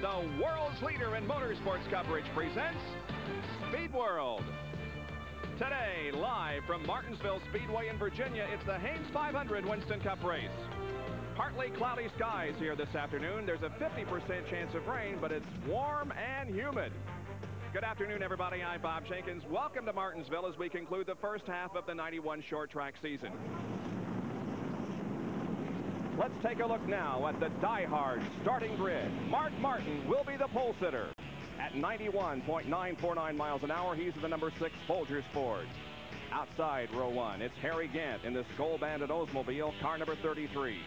the world's leader in motorsports coverage, presents Speed World. Today, live from Martinsville Speedway in Virginia, it's the Haynes 500 Winston Cup race. Partly cloudy skies here this afternoon. There's a 50% chance of rain, but it's warm and humid. Good afternoon, everybody. I'm Bob Jenkins. Welcome to Martinsville as we conclude the first half of the 91 short track season. Let's take a look now at the die-hard starting grid. Mark Martin will be the pole sitter. At 91.949 miles an hour, he's in the number 6 Folgers Ford. Outside row 1, it's Harry Gant in the Skull Bandit Oldsmobile, car number 33.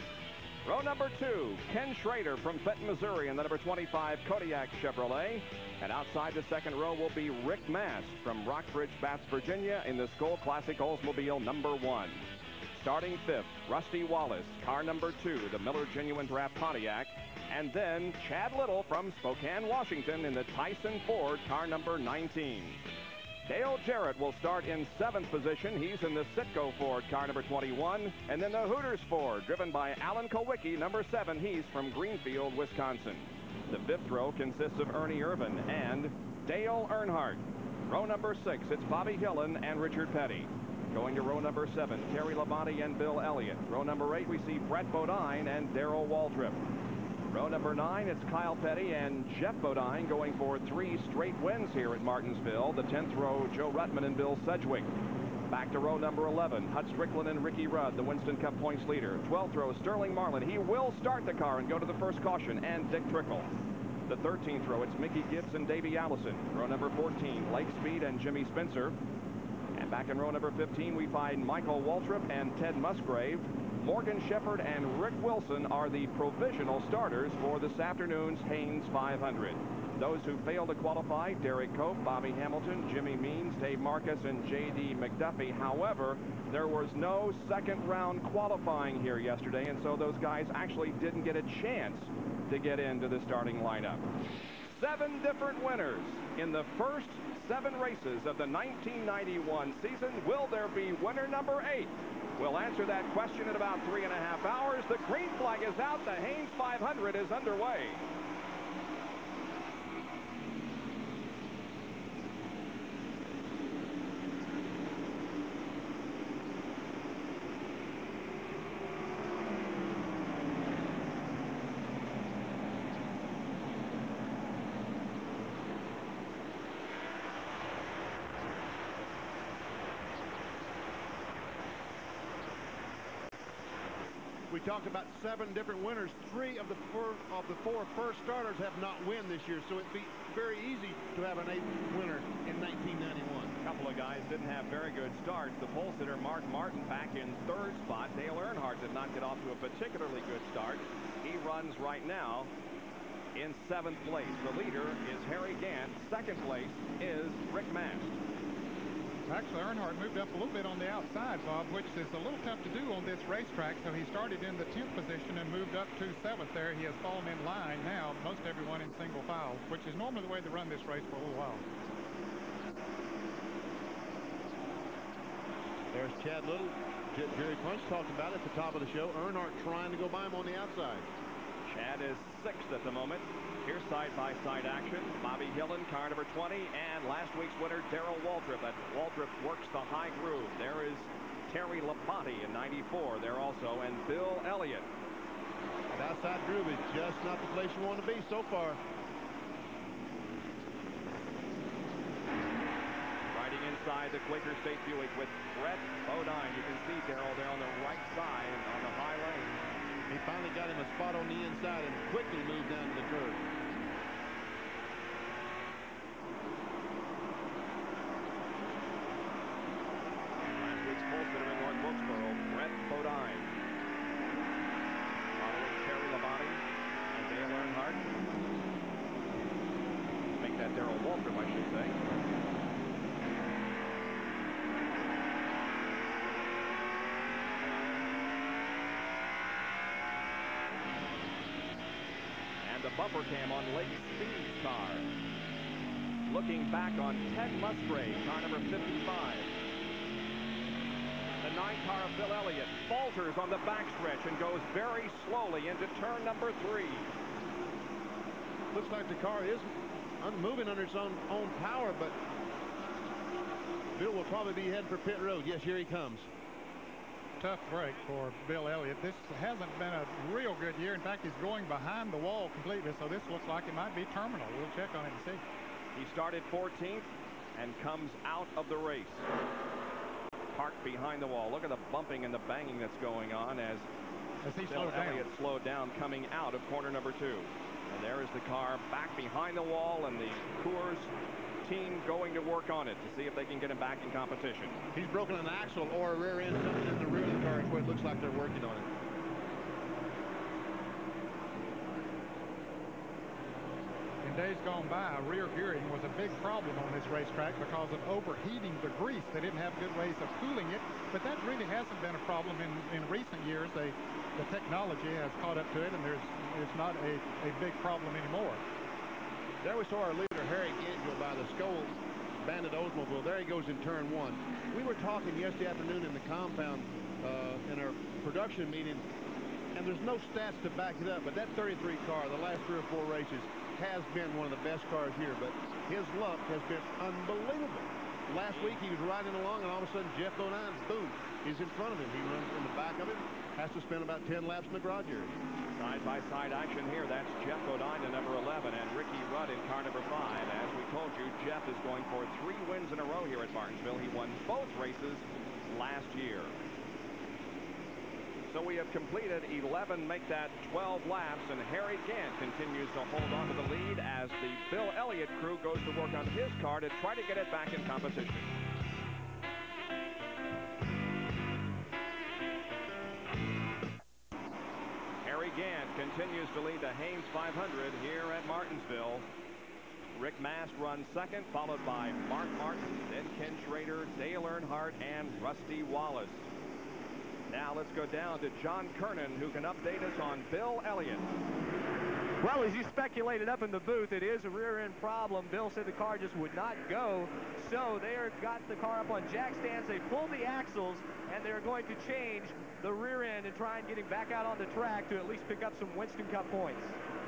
Row number 2, Ken Schrader from Fenton, Missouri in the number 25 Kodiak Chevrolet. And outside the second row will be Rick Mast from Rockbridge, Bath, Virginia in the Skull Classic Oldsmobile number 1. Starting 5th, Rusty Wallace, car number 2, the Miller Genuine Draft Pontiac. And then Chad Little from Spokane, Washington in the Tyson Ford, car number 19. Dale Jarrett will start in 7th position. He's in the Sitco Ford, car number 21. And then the Hooters Ford, driven by Alan Kowicki, number 7. He's from Greenfield, Wisconsin. The 5th row consists of Ernie Irvin and Dale Earnhardt. Row number 6, it's Bobby Hillen and Richard Petty. Going to row number 7, Terry Labonte and Bill Elliott. Row number 8, we see Brett Bodine and Darrell Waltrip. Row number 9, it's Kyle Petty and Jeff Bodine going for 3 straight wins here at Martinsville. The 10th row, Joe Ruttman and Bill Sedgwick. Back to row number 11, Hut Strickland and Ricky Rudd, the Winston Cup points leader. 12th row, Sterling Marlin. He will start the car and go to the first caution, and Dick Trickle. The 13th row, it's Mickey Gibbs and Davey Allison. Row number 14, Lake Speed and Jimmy Spencer. And back in row number 15, we find Michael Waltrip and Ted Musgrave. Morgan Shepherd and Rick Wilson are the provisional starters for this afternoon's Haynes 500. Those who failed to qualify, Derek Cope, Bobby Hamilton, Jimmy Means, Dave Marcus, and J.D. McDuffie. However, there was no second round qualifying here yesterday, and so those guys actually didn't get a chance to get into the starting lineup. 7 different winners in the first 7 races of the 1991 season. Will there be winner number 8? We'll answer that question in about 3.5 hours. The green flag is out. The Haynes 500 is underway. We talked about 7 different winners. 3 of the 4 first starters have not won this year, so it'd be very easy to have an 8th winner in 1991. A couple of guys didn't have very good starts. The pole sitter Mark Martin back in 3rd spot. Dale Earnhardt did not get off to a particularly good start. He runs right now in 7th place. The leader is Harry Gant. 2nd place is Rick Mast. Actually, Earnhardt moved up a little bit on the outside, Bob, which is a little tough to do on this racetrack. So he started in the 10th position and moved up to 7th there. He has fallen in line now, most everyone in single file, which is normally the way they run this race for a little while. There's Chad Little. Jerry Punch talked about it at the top of the show. Earnhardt trying to go by him on the outside. Chad is 6th at the moment. Here's side-by-side action. Bobby Hillen, car number 20, and last week's winner, Darrell Waltrip. Waltrip works the high groove. There is Terry Labonte in 94 there also, and Bill Elliott. That outside groove is just not the place you want to be so far. Riding inside the Quaker State Buick with Brett Bodine. You can see Darrell there on the right side on the high lane. He finally got him a spot on the inside and quickly moved down to the curve. Last week's pole sitter in North Wilkesboro, Brett Bodine. Following Terry Labonte and Dale Earnhardt. Make that Darrell Waltrip, I should say. The bumper cam on Lake Speed's car. Looking back on Ted Musgrave, car number 55. The 9 car of Bill Elliott falters on the backstretch and goes very slowly into turn number 3. Looks like the car is moving under its own power, but Bill will probably be heading for pit road. Yes, here he comes. Tough break for Bill Elliott. This hasn't been a real good year. In fact, he's going behind the wall completely, so this looks like it might be terminal. We'll check on it and see. He started 14th and comes out of the race. Parked behind the wall. Look at the bumping and the banging that's going on as he Bill Elliott slowed down coming out of corner number 2. And there is the car back behind the wall, and the Coors team going to work on it to see if they can get him back in competition. He's broken an axle or a rear end, something in the rear of the car. It looks like they're working on it. In days gone by, rear gearing was a big problem on this racetrack because of overheating the grease. They didn't have good ways of cooling it, but that really hasn't been a problem in recent years. The technology has caught up to it, and it's not a big problem anymore. There we saw our leader, Harry Gant, go by the Skoll Bandit Oldsmobile. There he goes in turn 1. We were talking yesterday afternoon in the compound in our production meeting, and there's no stats to back it up, but that 33 car, the last 3 or 4 races, has been one of the best cars here, but his luck has been unbelievable. Last week he was riding along, and all of a sudden Jeff Bodine, boom, is in front of him. He runs in the back of him, has to spend about 10 laps in the garage area. Side-by-side action here. That's Jeff Bodine in number 11 and Ricky Rudd in car number 5. As we told you, Jeff is going for 3 wins in a row here at Martinsville. He won both races last year. So we have completed 11, make that 12 laps, and Harry Gant continues to hold on to the lead as the Bill Elliott crew goes to work on his car to try to get it back in competition. Harry Gant continues to lead the Haynes 500 here at Martinsville. Rick Mast runs second, followed by Mark Martin, then Ken Schrader, Dale Earnhardt, and Rusty Wallace. Now let's go down to John Kernan, who can update us on Bill Elliott. Well, as you speculated up in the booth, it is a rear-end problem. Bill said the car just would not go, so they got the car up on jack stands. They pulled the axles, and they're going to change the rear end and try and get him back out on the track to at least pick up some Winston Cup points.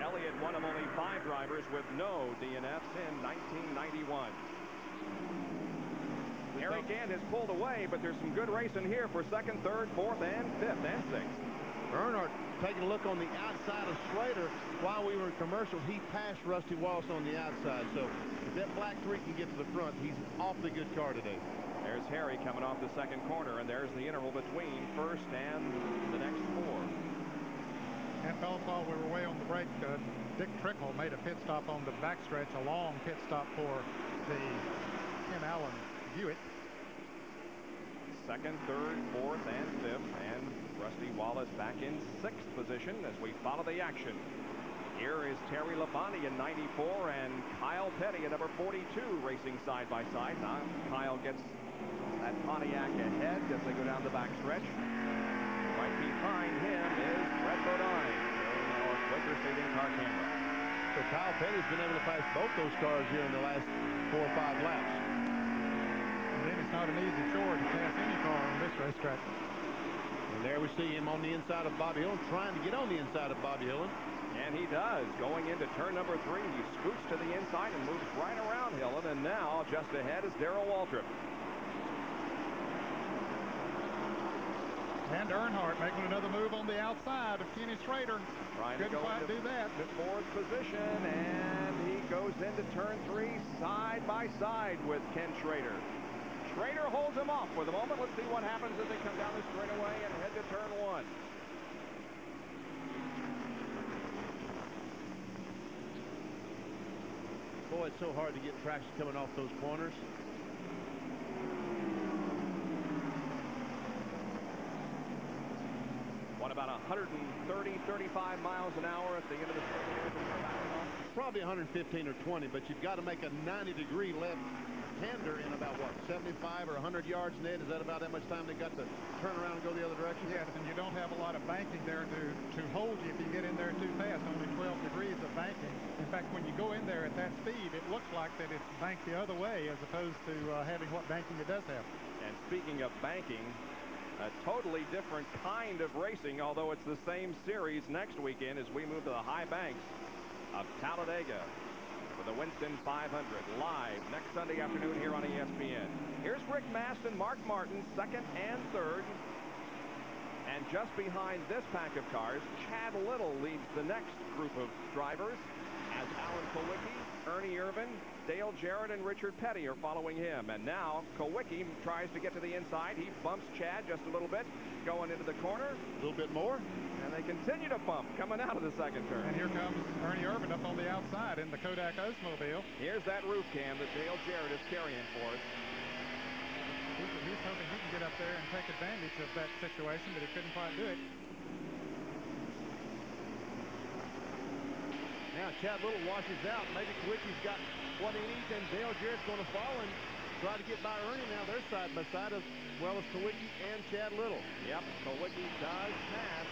Elliott, one of only 5 drivers with no DNFs in 1991. Harry Gant has pulled away, but there's some good racing here for 2nd, 3rd, 4th, and 5th, and 6th. Earnhardt taking a look on the outside of Schrader. While we were in commercial, he passed Rusty Wallace on the outside. So if that black 3 can get to the front, he's an awfully good car today. There's Harry coming off the 2nd corner, and there's the interval between 1st and the next 4. And fellas, while we were away on the break, Dick Trickle made a pit stop on the backstretch, a long pit stop for the Ken Allen Buick. 2nd, 3rd, 4th, and 5th, and Rusty Wallace back in 6th position as we follow the action. Here is Terry Labonte in 94 and Kyle Petty at number 42 racing side by side. Now Kyle gets that Pontiac ahead as they go down the backstretch. Right behind him is Brett Bodine, showing our quicker speeding car camera. So Kyle Petty's been able to pass both those cars here in the last 4 or 5 laps. And then it's not an easy chore to pass any car on this racetrack. And there we see him on the inside of Bobby Hillin, trying to get on the inside of Bobby Hillin. And he does. Going into turn number 3, he scoots to the inside and moves right around Hillin. And now just ahead is Darrell Waltrip. And Earnhardt making another move on the outside of Kenny Schrader. Trying to go into do that. The 4th position, and he goes into turn 3 side by side with Ken Schrader. Schrader holds him off for the moment. Let's see what happens as they come down the straightaway and head to turn 1. Boy, it's so hard to get traction coming off those corners. What about 130-35 miles an hour at the end of the Probably 115 or 20, but you've got to make a 90-degree left-hander in about, what, 75 or 100 yards net? Is that about that much time they got to turn around and go the other direction? Yes, and you don't have a lot of banking there to hold you if you get in there too fast. Only 12 degrees of banking. In fact, when you go in there at that speed, it looks like that it's banked the other way as opposed to having what banking it does have. And speaking of banking, a totally different kind of racing, although it's the same series next weekend as we move to the high banks. of Talladega for the Winston 500, live next Sunday afternoon here on ESPN. Here's Rick Mast and Mark Martin, second and third. And just behind this pack of cars, Chad Little leads the next group of drivers as Alan Kulwicki, Ernie Irvan, Dale Jarrett, and Richard Petty are following him. And now Kulwicki tries to get to the inside. He bumps Chad just a little bit, going into the corner. A little bit more. And they continue to bump coming out of the second turn. And here comes Ernie Irvan up on the outside in the Kodak Oldsmobile. Here's that roof cam that Dale Jarrett is carrying for us. He's hoping he can get up there and take advantage of that situation, but he couldn't quite do it. Now Chad Little washes out. Maybe Kulwicki's got what he needs, and Dale Jarrett's going to follow and try to get by Ernie. Now they're side by side as well as Kulwicki and Chad Little. Yep, Kulwicki does pass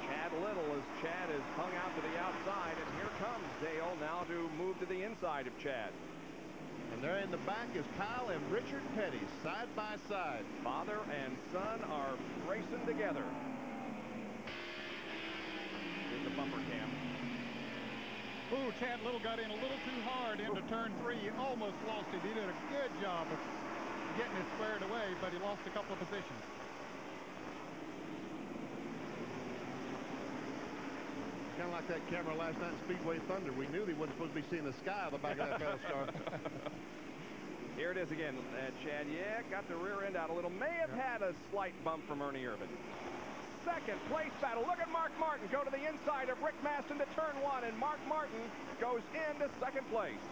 Chad Little as Chad is hung out to the outside, and here comes Dale now to move to the inside of Chad. And there in the back is Powell and Richard Petty, side by side. Father and son are racing together. Here's the bumper cam. Ooh, Chad Little got in a little too hard into turn 3. He almost lost it. He did a good job of getting it squared away, but he lost a couple of positions. Kind of like that camera last night in Speedway Thunder. We knew they wasn't supposed to be seeing the sky on the back of that fellow's car. Here it is again. Chad, yeah, got the rear end out a little. May have had a slight bump from Ernie Irvan. Second place battle. Look at Mark Martin go to the inside of Rick Maston to turn 1, and Mark Martin goes into second place.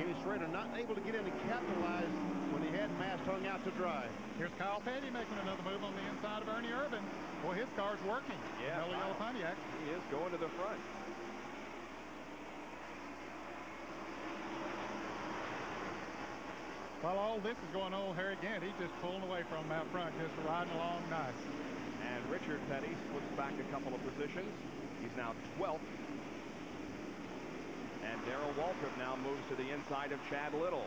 Kenny Schrader not able to get in and capitalize when he had Mast hung out to dry. Here's Kyle Petty making another move on the inside of Ernie Irvan. Boy, his car's working. Yeah, Yellow Pontiac. He is going to the front. While all this is going on, Harry Gant, he's just pulling away from him out front, just riding along nice. And Richard Petty slips back a couple of positions. He's now 12th. And Darrell Waltrip now moves to the inside of Chad Little.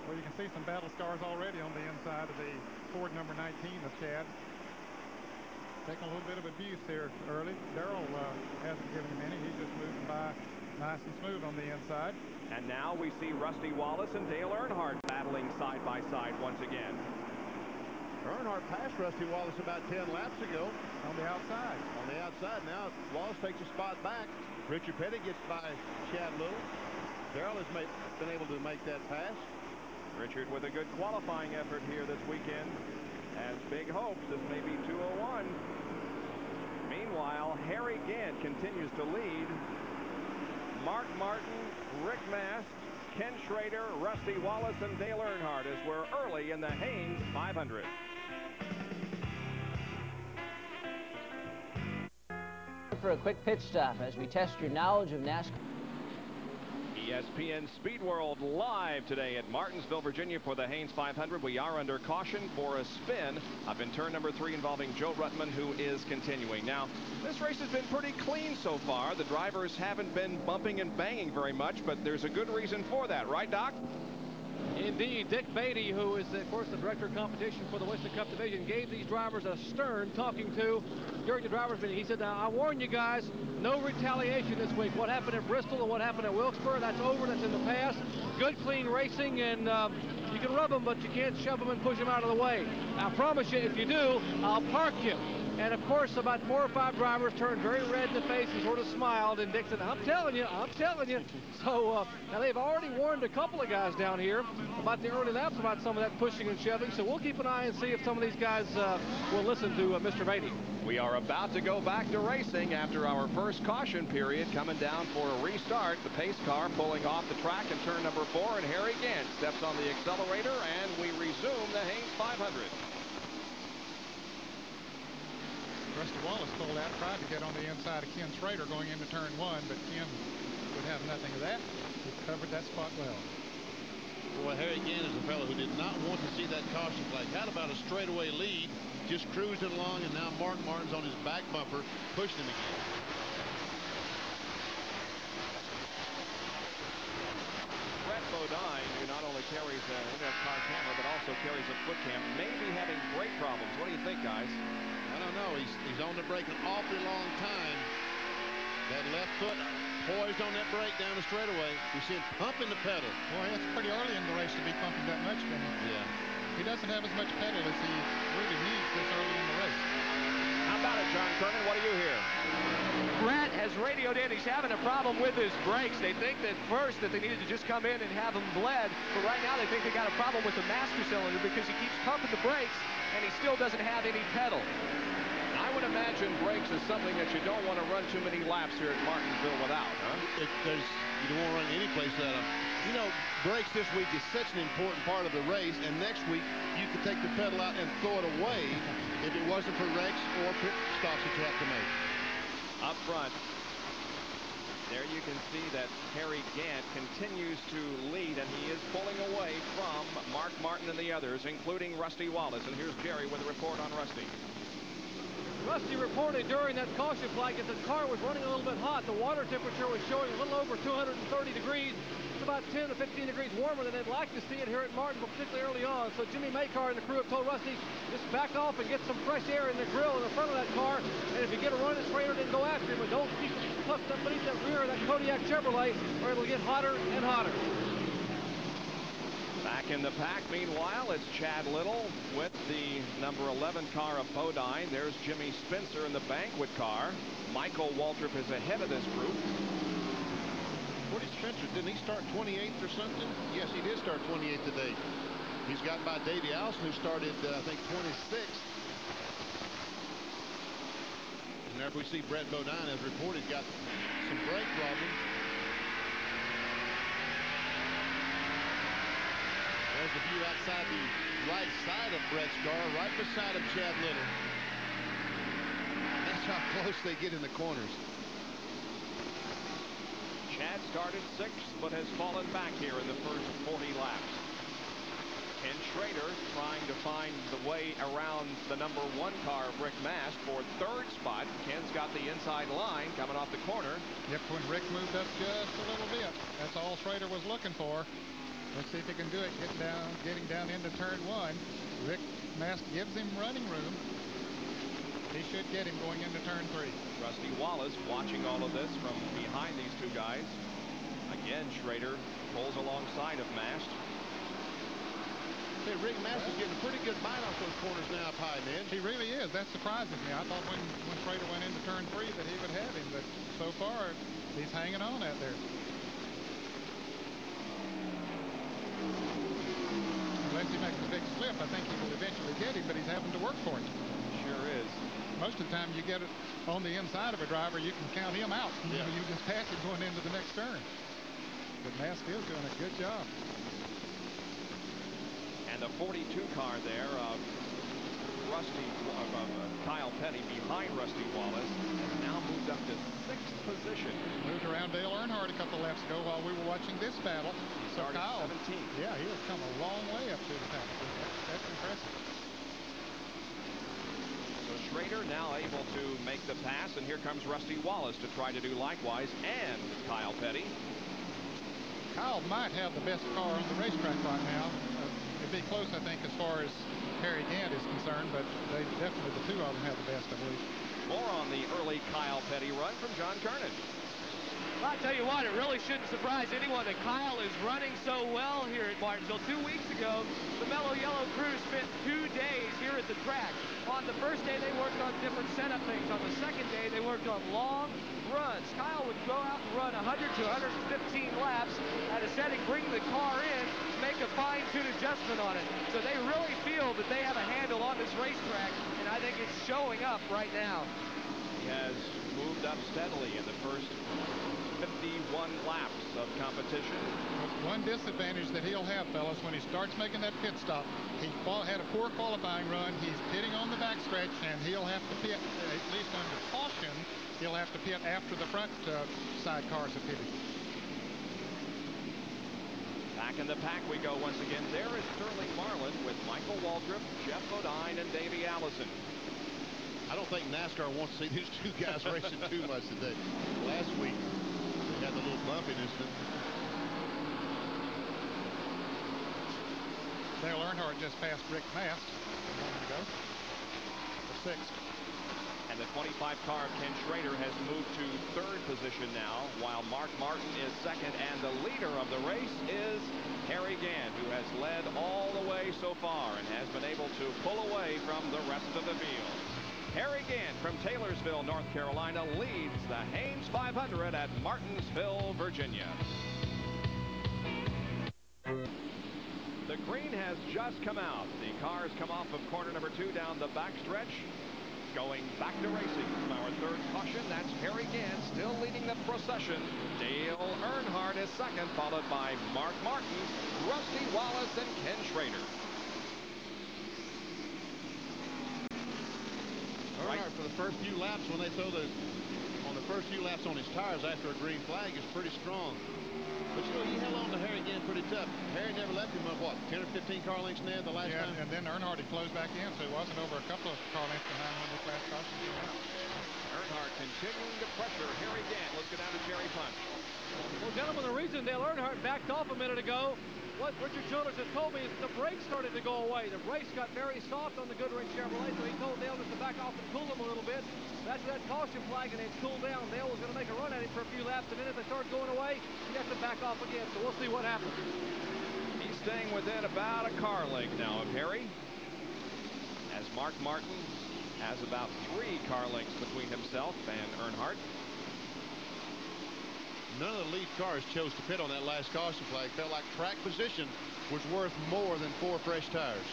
Well, you can see some battle scars already on the inside of the Ford number 19 of Chad. Taking a little bit of abuse here early. Darrell hasn't given him any. He's just moving by nice and smooth on the inside. And now we see Rusty Wallace and Dale Earnhardt battling side by side once again. Earnhardt passed Rusty Wallace about 10 laps ago. On the outside. On the outside now, Wallace takes a spot back. Richard Petty gets by Chad Little. Darrell has been able to make that pass. Richard with a good qualifying effort here this weekend. Has big hopes. This may be 201. Meanwhile, Harry Gant continues to lead. Mark Martin, Rick Mast, Ken Schrader, Rusty Wallace, and Dale Earnhardt as we're early in the Haynes 500. For a quick pit stop as we test your knowledge of NASCAR. ESPN Speed World live today at Martinsville, Virginia for the Haynes 500. We are under caution for a spin up in turn number 3 involving Joe Ruttman, who is continuing. Now, this race has been pretty clean so far. The drivers haven't been bumping and banging very much, but there's a good reason for that, right, Doc? Indeed. Dick Beatty, who is, of course, the director of competition for the Winston Cup division, gave these drivers a stern talking to during the drivers' meeting. He said, now, I warn you guys, no retaliation this week. What happened at Bristol and what happened at Wilkesboro, that's over. That's in the past. Good, clean racing, and you can rub them, but you can't shove them and push them out of the way. I promise you, if you do, I'll park you. And, of course, about 4 or 5 drivers turned very red in the face and sort of smiled. And Dick said, I'm telling you, I'm telling you. So now they've already warned a couple of guys down here about the early laps about some of that pushing and shoving. So we'll keep an eye and see if some of these guys will listen to Mr. Beatty. We are about to go back to racing after our first caution period, coming down for a restart. The pace car pulling off the track in turn number 4, and Harry Gant steps on the accelerator, and we resume the Haynes 500. Rusty Wallace pulled out, tried to get on the inside of Ken Schrader going into turn 1, but Ken would have nothing of that. He covered that spot well. Boy, Harry Gant is a fellow who did not want to see that caution flag. Had about a straightaway lead, just cruising along, and now Mark Martin's on his back bumper, pushing him again. Brett Bodine, who not only carries an car camera, but also carries a foot cam, may be having brake problems. What do you think, guys? I don't No, he's on the brake an awfully long time. That left foot poised on that brake down the straightaway. You see him pumping the pedal. Boy, it's pretty early in the race to be pumping that much, then. Yeah. He doesn't have as much pedal as he really needs this early in the race. How about it, John Kernan? What do you hear? Brett has radioed in. He's having a problem with his brakes. They think that first that they needed to just come in and have him bled, but right now they think they got a problem with the master cylinder because he keeps pumping the brakes and he still doesn't have any pedal. I would imagine brakes is something that you don't want to run too many laps here at Martinsville without, huh? You don't want to run any place without them. You know, brakes this week is such an important part of the race, and next week you could take the pedal out and throw it away if it wasn't for wrecks or pit stops that you have to make. Up front, there you can see that Harry Gant continues to lead, and he is pulling away from Mark Martin and the others, including Rusty Wallace. And here's Jerry with a report on Rusty. Rusty reported during that caution flag that the car was running a little bit hot. The water temperature was showing a little over 230 degrees. It's about 10 to 15 degrees warmer than they'd like to see it here at Martinsville, particularly early on. So Jimmy Maycar and the crew have told Rusty, just back off and get some fresh air in the grill in the front of that car. And if you get a run at Schrader, then go after him. But don't keep tucked up beneath that rear of that Kodiak Chevrolet, or it'll get hotter and hotter. Back in the pack, meanwhile, it's Chad Little with the number 11 car of Bodine. There's Jimmy Spencer in the banquet car. Michael Waltrip is ahead of this group. What is Spencer? Didn't he start 28th or something? Yes, he did start 28th today. He's got by Davey Allison, who started, I think, 26th. And there we see Brett Bodine, as reported, got some brake problems. There's a view outside the right side of Brett's car, right beside of Chad Little. That's how close they get in the corners. Chad started 6th, but has fallen back here in the first 40 laps. Ken Schrader trying to find the way around the number 1 car of Rick Mast for 3rd spot. Ken's got the inside line coming off the corner. Yep, when Rick moved up just a little bit, that's all Schrader was looking for. Let's see if he can do it, getting down into turn 1. Rick Mast gives him running room. He should get him going into turn 3. Rusty Wallace watching all of this from behind these two guys. Again, Schrader pulls alongside of Mast. Hey, Rick Mast is getting a pretty good bite off those corners now up high, man. He really is. That surprises me. I thought when Schrader went into turn 3 that he would have him, but so far he's hanging on out there. Unless he makes a big slip, I think he will eventually get him, but he's having to work for it. Sure is. Most of the time you get it on the inside of a driver, you can count him out. Yeah. You just pass him going into the next turn. But Mast is doing a good job. And the 42 car there of Kyle Petty behind Rusty Wallace has now moved up to 6th position. Moved around Dale Earnhardt a couple of laps ago while we were watching this battle. He started 17th. Yeah, he has come a long way up to the top. That's impressive. So Schrader now able to make the pass, and here comes Rusty Wallace to try to do likewise, and Kyle Petty. Kyle might have the best car on the racetrack right now. It'd be close, I think, as far as Harry Gant is concerned, but they definitely, the two of them, have the best, I believe. More on the early Kyle Petty run from John Kernan. Well, I tell you what, it really shouldn't surprise anyone that Kyle is running so well here at Martinsville. 2 weeks ago, the Mellow Yellow crew spent 2 days here at the track. On the first day, they worked on different setup things. On the second day, they worked on long runs. Kyle would go out and run 100 to 115 laps at a setting, bring the car in, make a fine-tune adjustment on it. So they really feel that they have a handle on this racetrack, and I think it's showing up right now. He has moved up steadily in the first 51 laps of competition. One disadvantage that he'll have, fellas, when he starts making that pit stop, he had a poor qualifying run. He's pitting on the backstretch, and he'll have to pit, at least under caution, he'll have to pit after the front side cars have pitted. Back in the pack we go once again. There is Sterling Marlin with Michael Waltrip, Jeff Bodine, and Davey Allison. I don't think NASCAR wants to see these two guys racing too much today. Last week, they had the little bumpiness. Dale Earnhardt just passed Rick Mast a moment ago for 6th. And the 25 car of Ken Schrader has moved to third position now, while Mark Martin is second, and the leader of the race is Harry Gant, who has led all the way so far and has been able to pull away from the rest of the field. Harry Gant from Taylorsville, North Carolina, leads the Haynes 500 at Martinsville, Virginia. The green has just come out. The cars come off of corner number 2 down the backstretch. Going back to racing. Our third caution, that's Harry Gant still leading the procession. Dale Earnhardt is second, followed by Mark Martin, Rusty Wallace, and Ken Schrader. Earnhardt for the first few laps, when they throw on the first few laps on his tires after a green flag, is pretty strong. But you know, he held on to Harry Gant pretty tough. Harry never left him of what, 10 or 15 car lengths now the last time? And then Earnhardt had closed back in, so he wasn't over a couple of car lengths behind when this last caution came out. Earnhardt continuing to pressure Harry Gant. Let's go down to Jerry Punch. Well, gentlemen, the reason Dale Earnhardt backed off a minute ago, what Richard Jonas had told me is the brakes started to go away. The brakes got very soft on the Goodrich Chevrolet, so he told Dale just to back off and cool them a little bit. After that caution flag and it cooled down, Dale was going to make a run at him for a few laps. The minute they started going away, he has to back off again, so we'll see what happens. He's staying within about a car length now of Harry, as Mark Martin has about 3 car lengths between himself and Earnhardt. None of the lead cars chose to pit on that last caution flag. Felt like track position was worth more than 4 fresh tires.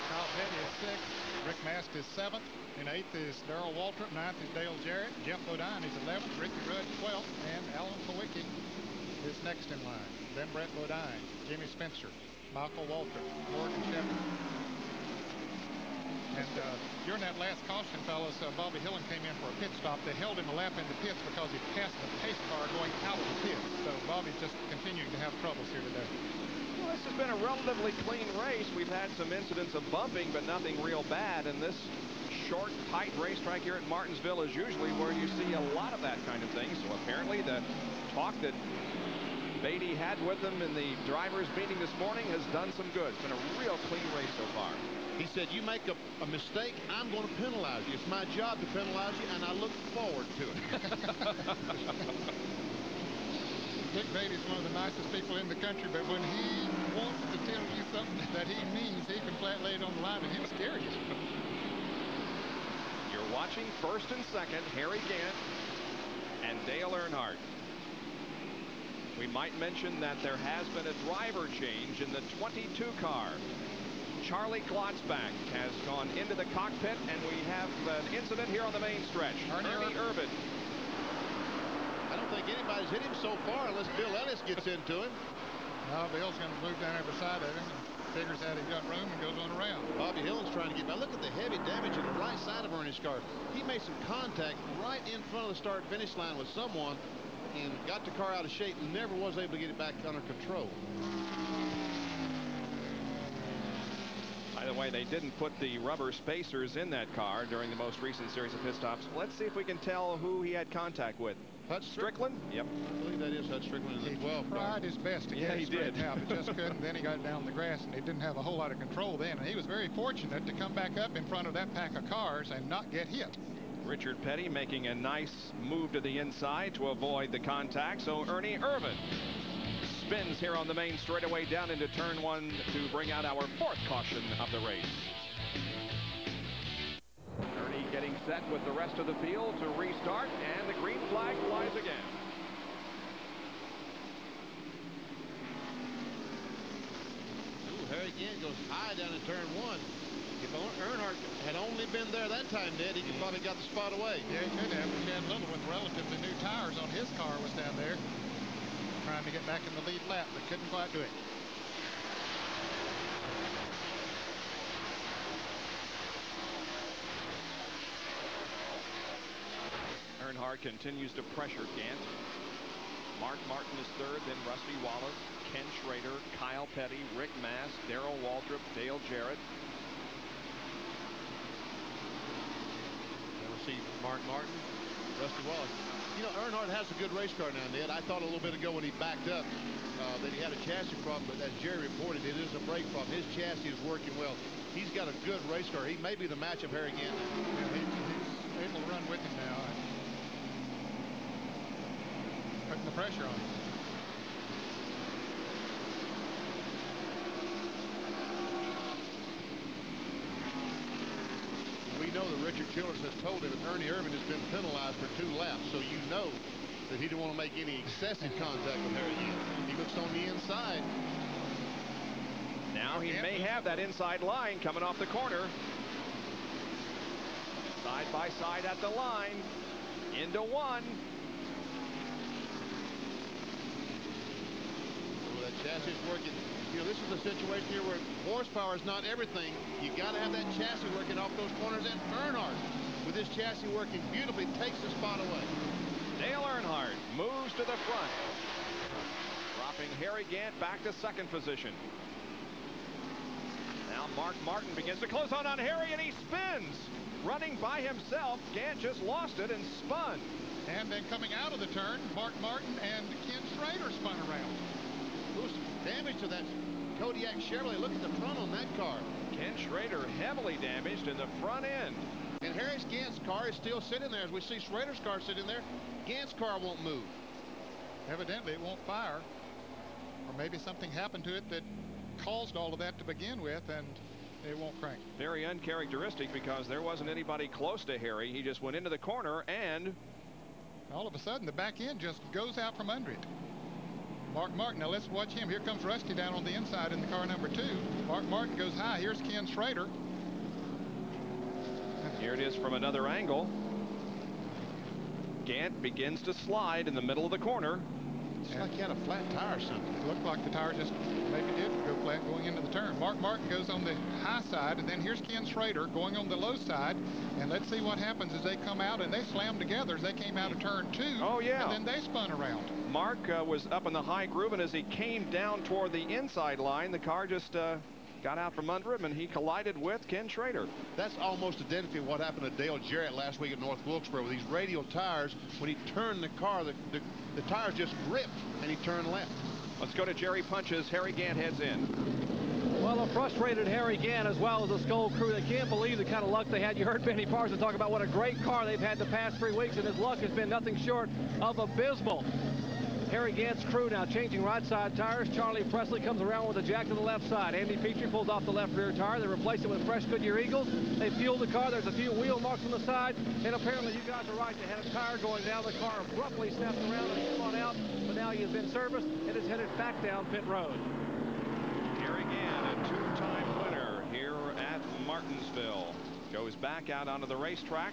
Kyle Petty is 6th. Rick Mast is 7th. In 8th is Darrell Waltrip. 9th is Dale Jarrett. Jeff Bodine is 11th. Ricky Rudd 12th. And Alan Kowicki is next in line. Then Brett Bodine, Jimmy Spencer, Michael Waltrip, Morgan Shepard. And during that last caution, fellas, Bobby Hillen came in for a pit stop. They held him a lap in the pits because he passed the pace car going out of the pits. So Bobby's just continuing to have troubles here today. Well, this has been a relatively clean race. We've had some incidents of bumping, but nothing real bad. And this short, tight racetrack here at Martinsville is usually where you see a lot of that kind of thing. So apparently the talk that Beatty had with them in the drivers' meeting this morning has done some good. It's been a real clean race so far. He said, you make a mistake, I'm going to penalize you. It's my job to penalize you, and I look forward to it. Dick Beatty's one of the nicest people in the country, but when he wants to tell you something that he means, he can flat lay it on the line and he'll scare you. You're watching first and second, Harry Gant and Dale Earnhardt. We might mention that there has been a driver change in the 22 car. Charlie Glotzback has gone into the cockpit, and we have an incident here on the main stretch. Ernie Irvin. I don't think anybody's hit him so far unless Bill Ellis gets into him. No, Bill's going to move down every side of him and figures out he's got room and goes on around. Bobby Hillen's trying to get by. Look at the heavy damage on the right side of Ernie's car. He made some contact right in front of the start-finish line with someone and got the car out of shape and never was able to get it back under control. By the way, they didn't put the rubber spacers in that car during the most recent series of pit stops. Let's see if we can tell who he had contact with. Hutch Strickland? Yep. I believe that is Hutch Strickland in the 12 car. He tried his best to get it straightened out, but just couldn't. Then he got down the grass, and he didn't have a whole lot of control then. And he was very fortunate to come back up in front of that pack of cars and not get hit. Richard Petty making a nice move to the inside to avoid the contact. So Ernie Irvin spins here on the main straightaway down into turn 1 to bring out our 4th caution of the race. Ernie getting set with the rest of the field to restart, and the green flag flies again. Ooh, Harry Gant goes high down in turn 1. If Earnhardt had only been there that time, Ned, he could probably got the spot away. Yeah, he could have. Chad Little, with relatively new tires on his car, was down there trying to get back in the lead lap, but couldn't quite do it. Earnhardt continues to pressure Gant. Mark Martin is 3rd, then Rusty Wallace, Ken Schrader, Kyle Petty, Rick Mast, Darrell Waltrip, Dale Jarrett. See Mark Martin, Rusty Wallace. You know, Earnhardt has a good race car now, Ned. I thought a little bit ago when he backed up that he had a chassis problem, but as Jerry reported, it is a brake problem. His chassis is working well. He's got a good race car. He may be the match of Harry Gant. Yeah, he's able to run with him now. Putting the pressure on him. We know that Richard Childress has told him that Ernie Irvin has been penalized for 2 laps, so you know that he didn't want to make any excessive contact with Harry Gant. He looks on the inside. Now he may have that inside line coming off the corner. Side by side at the line. Into one. Oh, that chassis is working. You know, this is a situation here where horsepower is not everything. You got to have that chassis working off those corners. And Earnhardt, with his chassis working beautifully, takes the spot away. Dale Earnhardt moves to the front, dropping Harry Gant back to second position. Now Mark Martin begins to close on Harry, and he spins. Running by himself, Gant just lost it and spun. And then coming out of the turn, Mark Martin and Ken Schrader spun around. Ooh, damage to that Kodiak Chevrolet. Look at the front on that car. Ken Schrader heavily damaged in the front end. And Harry Gant's car is still sitting there. As we see Schrader's car sitting there, Gant's car won't move. Evidently it won't fire. Or maybe something happened to it that caused all of that to begin with, and it won't crank. Very uncharacteristic, because there wasn't anybody close to Harry. He just went into the corner, and all of a sudden the back end just goes out from under it. Mark Martin, now let's watch him. Here comes Rusty down on the inside in the car number 2. Mark Martin goes high. Here's Ken Schrader. Here it is from another angle. Gant begins to slide in the middle of the corner. It's like he had a flat tire or something. It looked like the tire just maybe did go flat going into the turn. Mark Martin goes on the high side, and then here's Ken Schrader going on the low side. And let's see what happens as they come out, and they slam together as they came out of turn 2. Oh, yeah. And then they spun around. Mark was up in the high groove, and as he came down toward the inside line, the car just got out from under him, and he collided with Ken Schrader. That's almost identical to what happened to Dale Jarrett last week at North Wilkesboro with these radial tires. When he turned the car, the tires just ripped, and he turned left. Let's go to Jerry Punch's. Harry Gant heads in. Well, a frustrated Harry Gant, as well as the Skull crew. They can't believe the kind of luck they had. You heard Benny Parsons talk about what a great car they've had the past 3 weeks, and his luck has been nothing short of abysmal. Harry Gant's crew now changing right side tires. Charlie Presley comes around with a jack to the left side. Andy Petrie pulls off the left rear tire. They replace it with fresh Goodyear Eagles. They fuel the car. There's a few wheel marks on the side. And apparently you guys are right. They had a tire going down. The car abruptly snapped around and spun out. But now he has been serviced and is headed back down pit road. Harry Gant, a 2-time winner here at Martinsville, goes back out onto the racetrack.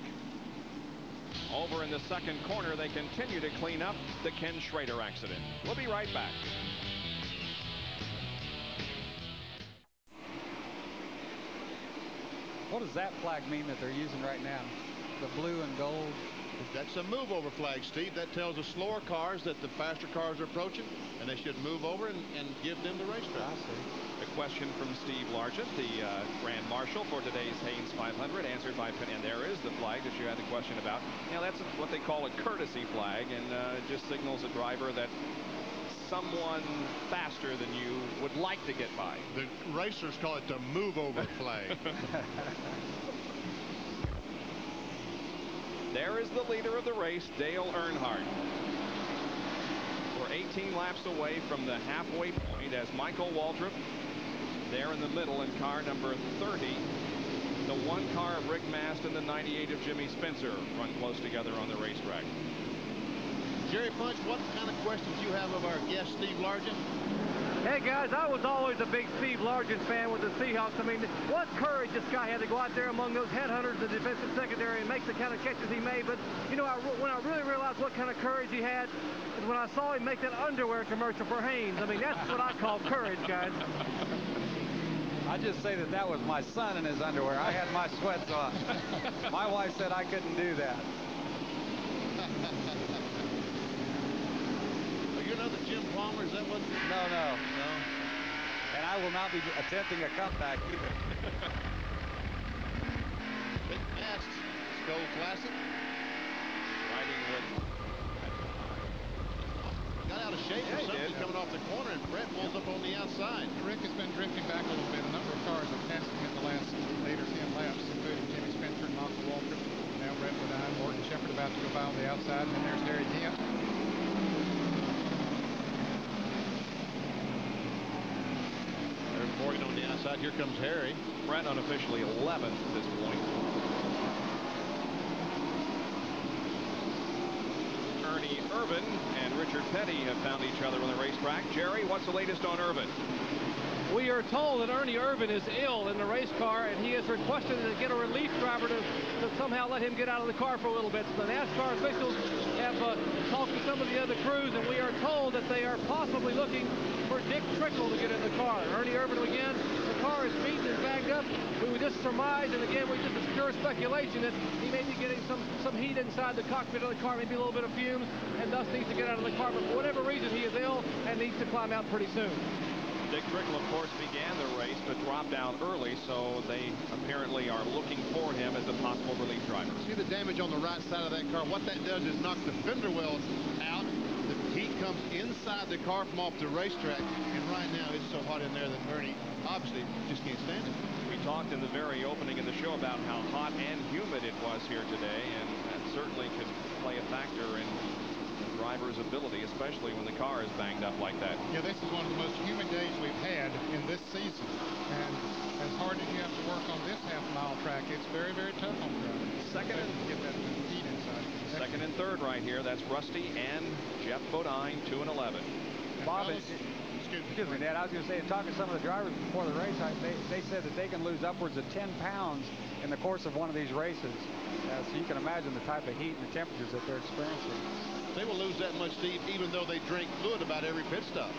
Over in the second corner, they continue to clean up the Ken Schrader accident. We'll be right back. What does that flag mean that they're using right now? The blue and gold? That's a move over flag, Steve. That tells the slower cars that the faster cars are approaching, and they should move over and give them the racetrack. I see. A question from Steve Largent, the Grand Marshal for today's Haynes 500, answered by Penn. And there is the flag that you had the question about. Now, that's what they call a courtesy flag, and it just signals a driver that someone faster than you would like to get by. The racers call it the move over flag. There is the leader of the race, Dale Earnhardt. We're 18 laps away from the halfway point as Michael Waltrip, there in the middle in car number 30. The 1 car of Rick Mast and the 98 of Jimmy Spencer run close together on the racetrack. Jerry Punch, what kind of questions you have of our guest, Steve Largent? Hey, guys, I was always a big Steve Largent fan with the Seahawks. I mean, what courage this guy had to go out there among those headhunters, the defensive secondary, and make the kind of catches he made. But, you know, when I really realized what kind of courage he had is when I saw him make that underwear commercial for Haynes. I mean, that's what I call courage, guys. I just say that was my son in his underwear. I had my sweats on. My wife said I couldn't do that. You're another Jim Palmer, is that what? No. And I will not be attempting a comeback either. Big Mast, Skull Classic. Riding with... Got out of shape or something coming off the corner, and Brett pulls up on the outside. Rick has been drifting back a little bit. A number of cars have passed him in the last 8 or 10 laps, including Jimmy Spencer and Michael Waltrip. Now Brett without on the outside, and then there's Harry Dent. There's Morgan on the outside. Here comes Harry. Brett unofficially 11th at this point. Ernie Irvan and Richard Petty have found each other on the racetrack. Jerry, what's the latest on Irvan? We are told that Ernie Irvan is ill in the race car, and he has requested to get a relief driver to somehow let him get out of the car for a little bit. So the NASCAR officials have talked to some of the other crews, and we are told that they are possibly looking for Dick Trickle to get in the car. Ernie Irvan, again, the car is beaten and bagged up. We would just surmise, and again, this is pure speculation, that he may be getting some heat inside the cockpit of the car, maybe a little bit of fumes, and thus needs to get out of the car. But for whatever reason, he is ill and needs to climb out pretty soon. Dick Trickle, of course, began the race but dropped out early, so they apparently are looking for him as a possible relief driver. See the damage on the right side of that car? What that does is knock the fender wells out. The heat comes inside the car from off the racetrack, and right now it's so hot in there that Ernie obviously just can't stand it. We talked in the very opening of the show about how hot and humid it was here today, and that certainly could play a factor in driver's ability, especially when the car is banged up like that. Yeah, this is one of the most humid days we've had in this season. And as hard as you have to work on this half-mile track, it's very, very tough on the driver. Second and get that heat inside. Second and third right here. That's Rusty and Jeff Bodine, 2 and 11. Bob, excuse me, Ned. I was going to say, talking to some of the drivers before the race, they said that they can lose upwards of 10 pounds in the course of one of these races. So you can imagine the type of heat and the temperatures that they're experiencing. They will lose that much, Steve, even though they drink fluid about every pit stop.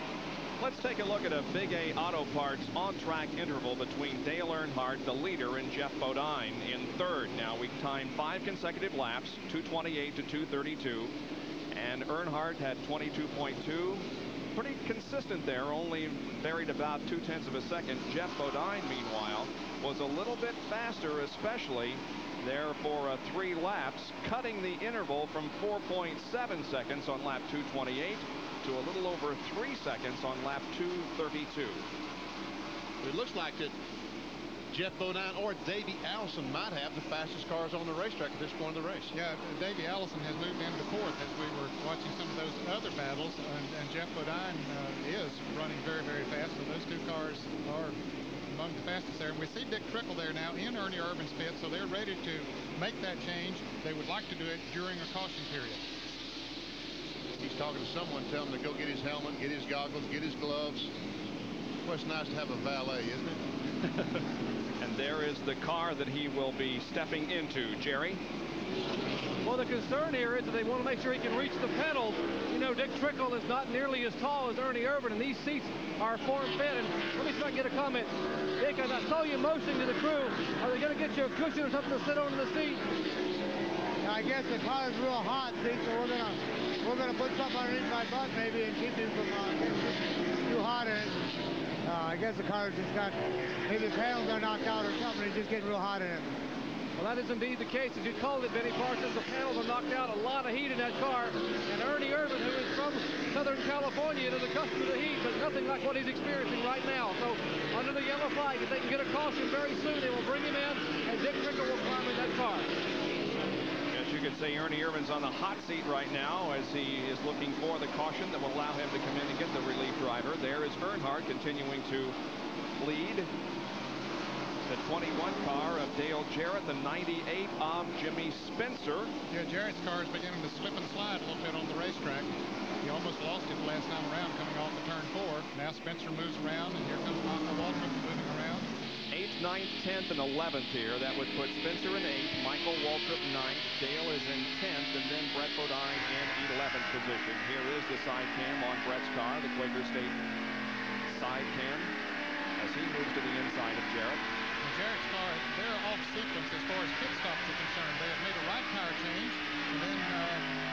Let's take a look at a Big A Auto Parts on-track interval between Dale Earnhardt, the leader, and Jeff Bodine in third. Now, we timed 5 consecutive laps, 2:28 to 2:32, and Earnhardt had 22.2. Pretty consistent there, only varied about 0.2 of a second. Jeff Bodine, meanwhile, was a little bit faster, especially there for 3 laps, cutting the interval from 4.7 seconds on lap 228 to a little over 3 seconds on lap 232. It looks like that Jeff Bodine or Davey Allison might have the fastest cars on the racetrack at this point of the race. Yeah, Davey Allison has moved into fourth as we were watching some of those other battles, and Jeff Bodine is running very, very fast, so those two cars are among the fastest there. And we see Dick Trickle there now in Ernie Irvan's pit, so they're ready to make that change. They would like to do it during a caution period. He's talking to someone, telling him to go get his helmet, get his goggles, get his gloves. Well, it's nice to have a valet, isn't it? And there is the car that he will be stepping into. Jerry? Well, the concern here is that they want to make sure he can reach the pedals. You know, Dick Trickle is not nearly as tall as Ernie Irvan, and these seats are form-fit. And let me see if I can get a comment. Dick, as I saw you motioning to the crew, are they going to get you a cushion or something to sit on in the seat? I guess the car is real hot, see, so we're gonna put something underneath my butt maybe and keep him from getting too hot in it. I guess the car just got, maybe the panels are knocked out or something. It's just getting real hot in it. Well, that is indeed the case. As you called it, Benny Parsons, the panels are knocked out. A lot of heat in that car. And Ernie Irvan, who is from Southern California, is accustomed to the heat, but nothing like what he's experiencing right now. So, under the yellow flag, if they can get a caution very soon, they will bring him in, and Dick Trickle will climb in that car. Yes, you could say Ernie Irvan's on the hot seat right now as he is looking for the caution that will allow him to come in and get the relief driver. There is Earnhardt continuing to lead. The 21 car of Dale Jarrett, the 98 of Jimmy Spencer. Yeah, Jarrett's car is beginning to slip and slide a little bit on the racetrack. He almost lost it the last time around coming off the turn 4. Now Spencer moves around, and here comes Michael Waltrip moving around. 8th, 9th, 10th, and 11th here. That would put Spencer in 8th, Michael Waltrip 9th, Dale is in 10th, and then Brett Bodine in 11th position. Here is the side cam on Brett's car, the Quaker State side cam, as he moves to the inside of Jarrett. Jarrett's car, they're off sequence as far as pit stops are concerned. They have made a right tire change, and then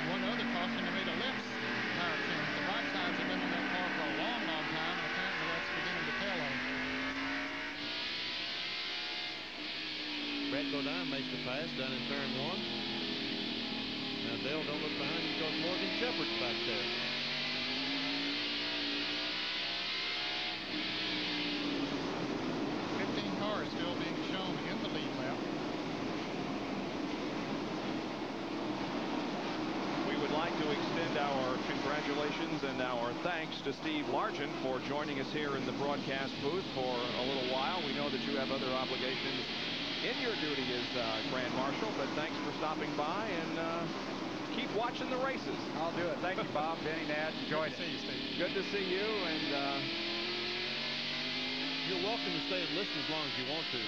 one other caution, they made a left tire change. The right tires have been on that car for a long, long time, and apparently that's beginning to tell on them. Brett Bodine makes the pass down in turn 1. Now Dale, don't look behind you because Morgan Shepherd's back there. Still being shown in the lead lap. our congratulations and our thanks to Steve Largent for joining us here in the broadcast booth for a little while. We know that you have other obligations in your duty as Grand Marshal, but thanks for stopping by, and keep watching the races. I'll do it. Thank you, Bob, Benny, Nat. Enjoyed it. Good to see you, Steve. Good to see you, and you're welcome to stay and listen as long as you want to.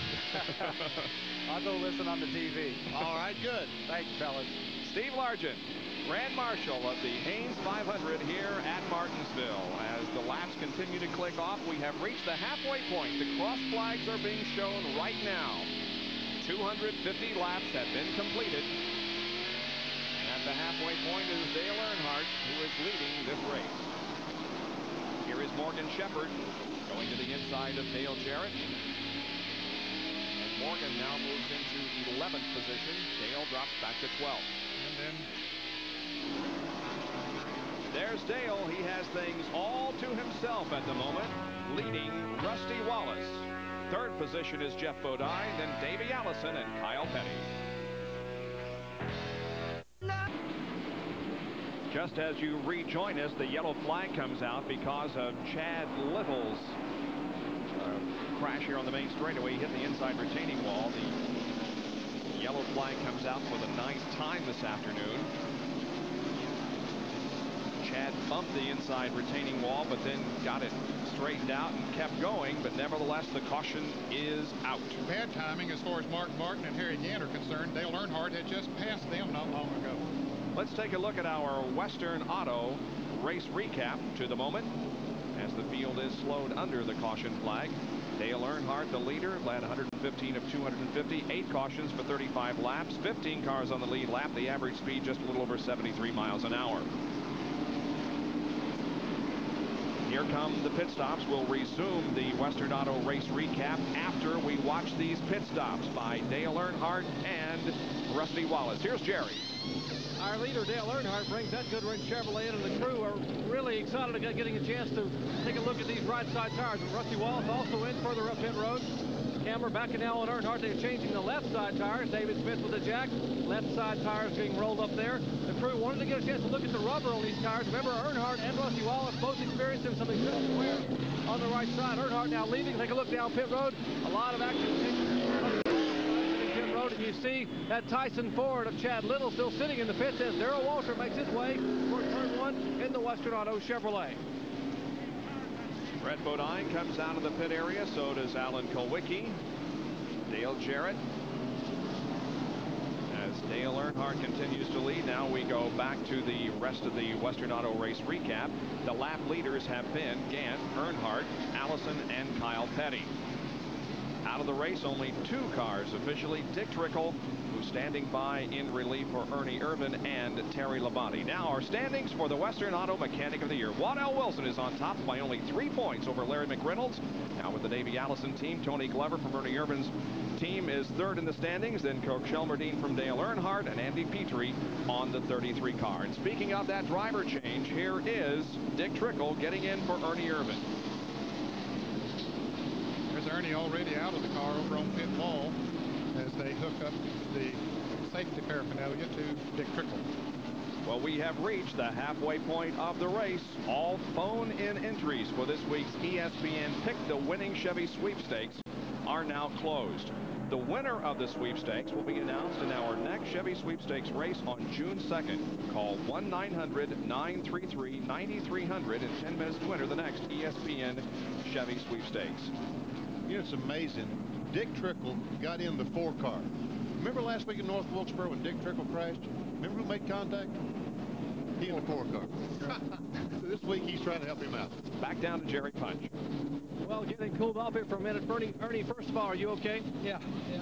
I'll go listen on the TV. All right, good. Thanks, fellas. Steve Largent, Grand Marshal of the Haynes 500 here at Martinsville. As the laps continue to click off, we have reached the halfway point. The cross flags are being shown right now. 250 laps have been completed. And at the halfway point is Dale Earnhardt, who is leading this race. Here is Morgan Shepherd going to the inside of Dale Jarrett. And Morgan now moves into 11th position. Dale drops back to 12th. And then there's Dale. He has things all to himself at the moment, leading Rusty Wallace. Third position is Jeff Bodine, then Davey Allison and Kyle Petty. Just as you rejoin us, the yellow flag comes out because of Chad Little's crash here on the main straightaway. He hit the inside retaining wall. The yellow flag comes out for the 9th time this afternoon. Chad bumped the inside retaining wall, but then got it straightened out and kept going, but nevertheless the caution is out. bad timing as far as Mark Martin and Harry Gant are concerned. Dale Earnhardt had just passed them not long ago. Let's take a look at our Western Auto race recap to the moment as the field is slowed under the caution flag. Dale Earnhardt, the leader, led 115 of 250, 8 cautions for 35 laps, 15 cars on the lead lap, the average speed just a little over 73 miles an hour. Here come the pit stops. We'll resume the Western Auto race recap after we watch these pit stops by Dale Earnhardt and Rusty Wallace. Here's Jerry. Our leader, Dale Earnhardt, brings that Goodwin Chevrolet in, and the crew are really excited about getting a chance to take a look at these right side tires. And Rusty Wallace also in further up pit road. Camera backing now on Earnhardt. They're changing the left side tires. David Smith with the jack. Left side tires being rolled up there. The crew wanted to get a chance to look at the rubber on these tires. Remember, Earnhardt and Rusty Wallace both experienced something similar wear on the right side. Earnhardt now leaving. Take a look down pit road. A lot of action in pit road, and you see that Tyson Ford of Chad Little still sitting in the pits as Darrell Walter makes his way for turn 1 in the Western Auto Chevrolet. Brett Bodine comes out of the pit area. So does Alan Kulwicki. Dale Jarrett. As Dale Earnhardt continues to lead, now we go back to the rest of the Western Auto race recap. The lap leaders have been Gant, Earnhardt, Allison, and Kyle Petty. Out of the race, only 2 cars officially. Dick Trickle, who's standing by in relief for Ernie Irvin, and Terry Labonte. Now our standings for the Western Auto Mechanic of the Year. Waddell Wilson is on top by only 3 points over Larry McReynolds. Now with the Davey Allison team, Tony Glover from Ernie Irvin's team is 3rd in the standings. Then Coach Shelmerdine from Dale Earnhardt and Andy Petrie on the 33 car. And speaking of that driver change, here is Dick Trickle getting in for Ernie Irvin. There's Ernie already out of the car over on pit wall as they hook up the safety paraphernalia to Dick Trickle. Well, we have reached the halfway point of the race. All phone-in entries for this week's ESPN Pick the Winning Chevy Sweepstakes are now closed. The winner of the sweepstakes will be announced in our next Chevy Sweepstakes race on June 2nd. Call 1-900-933-9300 in 10 minutes to enter the next ESPN Chevy Sweepstakes. You know, it's amazing. Dick Trickle got in the 4 car. Remember last week in North Wilkesboro when Dick Trickle crashed? Remember who made contact? He in the 4 car. So this week he's trying to help him out. Back down to Jerry Punch. Well, getting cooled off here for a minute. Ernie, first of all, are you okay? Yeah.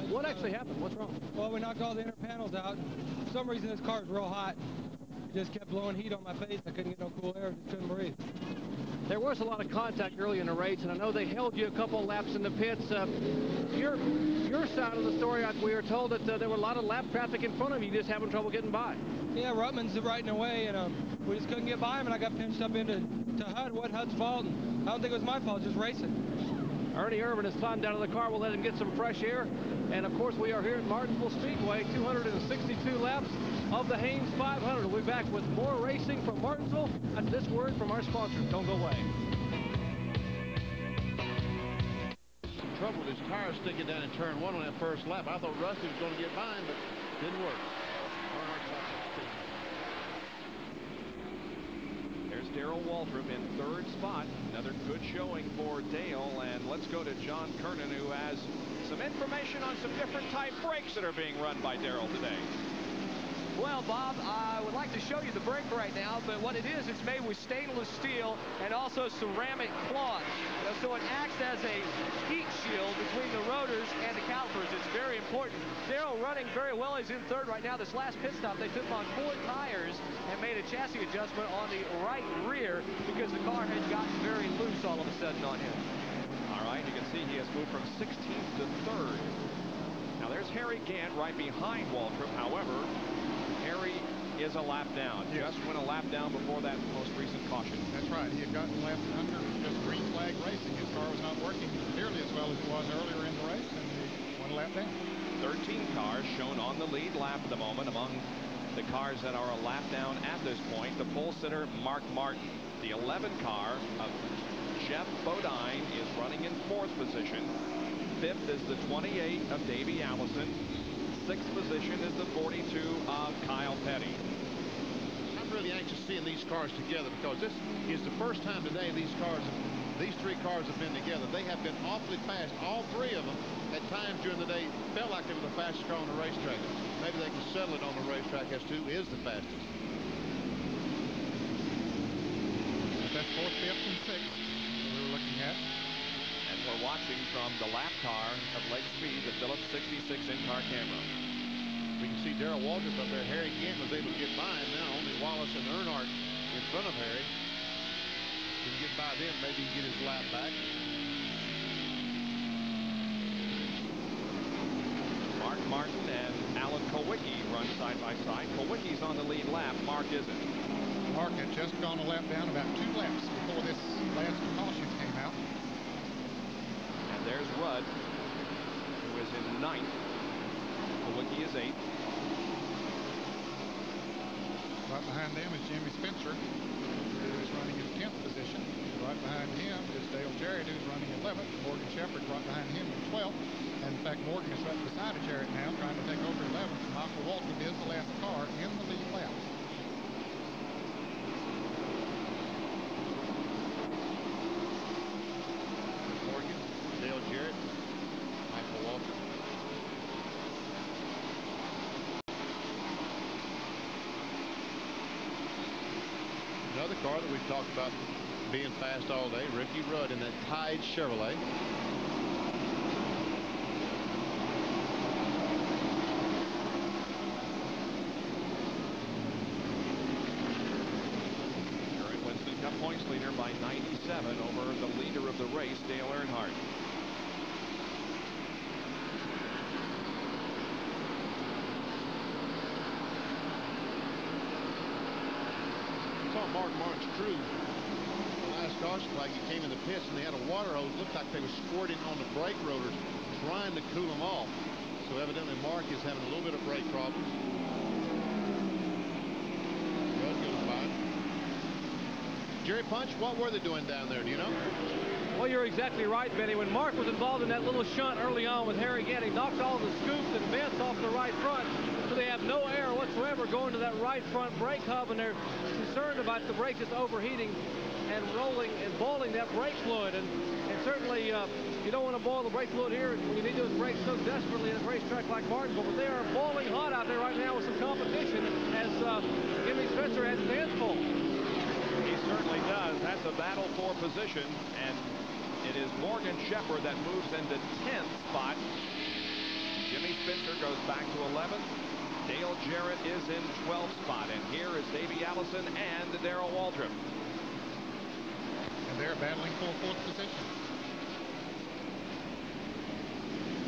What actually happened? What's wrong? Well, we knocked all the inner panels out. For some reason, this car is real hot. It just kept blowing heat on my face. I couldn't get no cool air. Just couldn't breathe. There was a lot of contact early in the race, and I know they held you a couple laps in the pits. Your side of the story, we were told that there were a lot of lap traffic in front of you, just having trouble getting by. Yeah, Rutman's right in the way, and we just couldn't get by him, and I got pinched up into HUD. What HUD's fault? And I don't think it was my fault, just racing. Ernie Irvin has climbed down to the car. We'll let him get some fresh air. And, of course, we are here at Martinsville Speedway, 262 laps of the Haynes 500. We'll be back with more racing from Martinsville after this word from our sponsors. Don't go away. Trouble with his tires sticking down in turn 1 on that first lap. I thought Rusty was going to get by him, but didn't work. There's Darrell Waltrip in 3rd spot. Another good showing for Dale. And let's go to John Kernan, who has some information on some different type brakes that are being run by Darrell today. Well, Bob, I would like to show you the brake right now, but what it is, it's made with stainless steel and also ceramic cloth. So it acts as a heat shield between the rotors and the calipers. It's very important. Darrell running very well. He's in 3rd right now. This last pit stop, they took him on 4 tires and made a chassis adjustment on the right rear because the car had gotten very loose all of a sudden on him. All right, you can see he has moved from 16th to 3rd. Now there's Harry Gant right behind Waltrip. However, Harry is a lap down. Yes. Just went a lap down before that most recent caution. That's right. He had gotten left under just green flag racing. His car was not working nearly as well as it was earlier in the race, and he went a lap down. 13 cars shown on the lead lap at the moment. Among the cars that are a lap down at this point, the pole sitter Mark Martin. The 11 car of Jeff Bodine is running in 4th position. 5th is the 28 of Davey Allison. 6th position is the 42 of Kyle Petty. I'm really anxious seeing these cars together because this is the first time today these 3 cars have been together. They have been awfully fast. All 3 of them at times during the day felt like they were the fastest car on the racetrack. Maybe they can settle it on the racetrack as to who is the fastest. That's 4th, 5th, and 6th we were looking at. And we're watching from the lap car of Lake Speed, the Phillips 66 in-car camera. We can see Darrell Waltrip up there. Harry Gant was able to get by him. Now only Wallace and Earnhardt in front of Harry. Can get by them, maybe get his lap back. Mark Martin and Alan Kowicki run side by side. Kowicki's on the lead lap. Mark isn't. Mark had just gone a lap down about 2 laps before this last caution came out. And there's Rudd, who is in 9th. Kowicki is 8th. Right behind them is Jimmy Spencer, who's running in 10th position. Right behind him is Dale Jarrett, who's running 11th. Morgan Shepherd right behind him in 12th. And in fact, Morgan is right beside Jarrett now, trying to take over 11th. Michael Waltrip is the last car in the lead lap. Morgan, Dale Jarrett, Michael Waltrip. Another car that we've talked about being fast all day, Ricky Rudd in that Tide Chevrolet. Current Winston Cup points leader by 97 over the leader of the race, Dale Earnhardt. Mark Martin's crew. The last caution flag, he came in the pits and they had a water hose. Looked like they were squirting on the brake rotors, trying to cool them off. So evidently Mark is having a little bit of brake problems. Rudd goes by. Jerry Punch, what were they doing down there? Do you know? Well, you're exactly right, Benny. When Mark was involved in that little shunt early on with Harry Gant, he knocked all the scoops and vents off the right front, so they have no air whatsoever going to that right front brake hub, and they're concerned about the brake just overheating and rolling and boiling that brake fluid. And certainly you don't want to boil the brake fluid here when you need those brakes so desperately at a racetrack like Martinsville. But they are boiling hot out there right now with some competition as Jimmy Spencer has his hands full. He certainly does. That's a battle for position, and it is Morgan Shepherd that moves into 10th spot. Jimmy Spencer goes back to 11th. Dale Jarrett is in 12th spot, and here is Davey Allison and Darrell Waltrip. And they're battling for 4th position.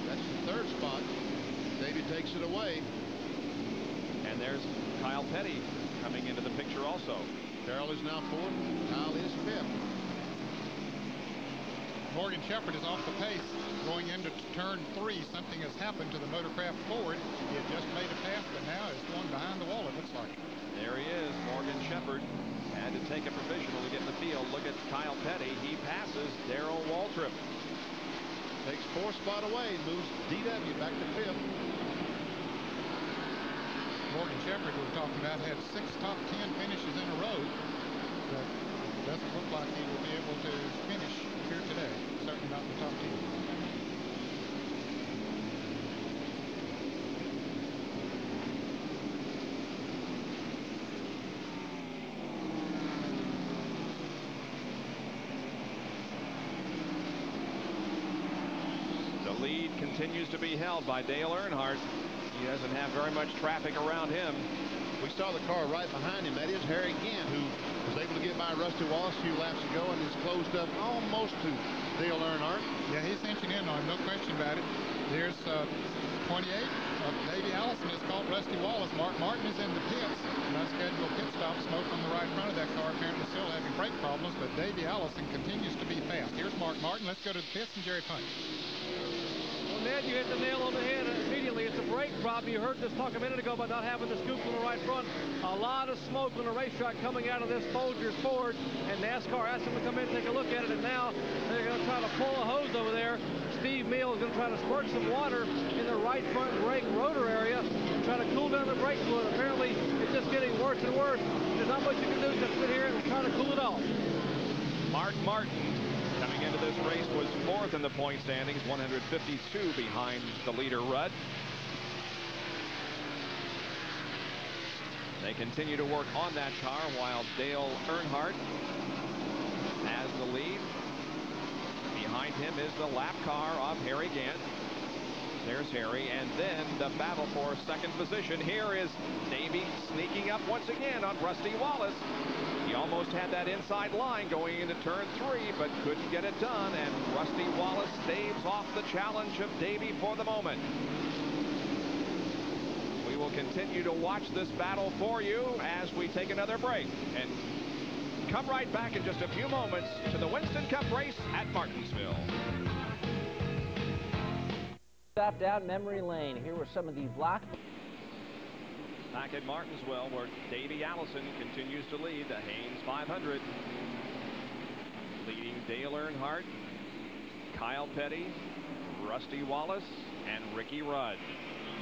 That's the 3rd spot. Davey takes it away. And there's Kyle Petty coming into the picture also. Darrell is now 4th. Kyle is 5th. Morgan Shepherd is off the pace going into turn 3. Something has happened to the motorcraft forward. He had just made a pass, but now is going behind the wall, it looks like. There he is, Morgan Shepherd. Had to take a provisional to get in the field. Look at Kyle Petty. He passes Darrell Waltrip. Takes 4 spot away, moves DW back to 5th. Morgan Shepherd, we're talking about, had 6 top 10 finishes in a row, but it doesn't look like he will be able to finish here today. Certainly not in the top 10. The lead continues to be held by Dale Earnhardt. He doesn't have very much traffic around him. We saw the car right behind him. That is Harry Gant, who was able to get by Rusty Wallace a few laps ago and is closed up almost to Dale Earnhardt. Yeah, he's inching in on him, no question about it. There's 28 of Davey Allison is called Rusty Wallace. Mark Martin is in the pits. Unscheduled pit stop, smoke on the right front of that car, apparently still having brake problems, but Davey Allison continues to be fast. Here's Mark Martin. Let's go to the pits and Jerry Punch. Ned, you hit the nail on the head immediately. It's a brake problem. You heard this talk a minute ago about not having the scoop on the right front. A lot of smoke on the racetrack coming out of this Folgers Ford, and NASCAR asked them to come in and take a look at it, and now they're going to try to pull a hose over there. Steve Meal is going to try to squirt some water in the right front brake rotor area and try to cool down the brake fluid. Apparently, it's just getting worse and worse. There's not much you can do except sit here and try to cool it off. Mark Martin, coming into this race, was 4th in the point standings, 152 behind the leader Rudd. They continue to work on that car while Dale Earnhardt has the lead. Behind him is the lap car of Harry Gant. There's Harry, and then the battle for second position. Here is Davey sneaking up once again on Rusty Wallace. He almost had that inside line going into turn 3, but couldn't get it done, and Rusty Wallace staves off the challenge of Davey for the moment. We will continue to watch this battle for you as we take another break, and come right back in just a few moments to the Winston Cup race at Martinsville. Stop down memory lane. Here were some of the block. Back at Martinsville, where Davey Allison continues to lead the Haynes 500. Leading Dale Earnhardt, Kyle Petty, Rusty Wallace, and Ricky Rudd.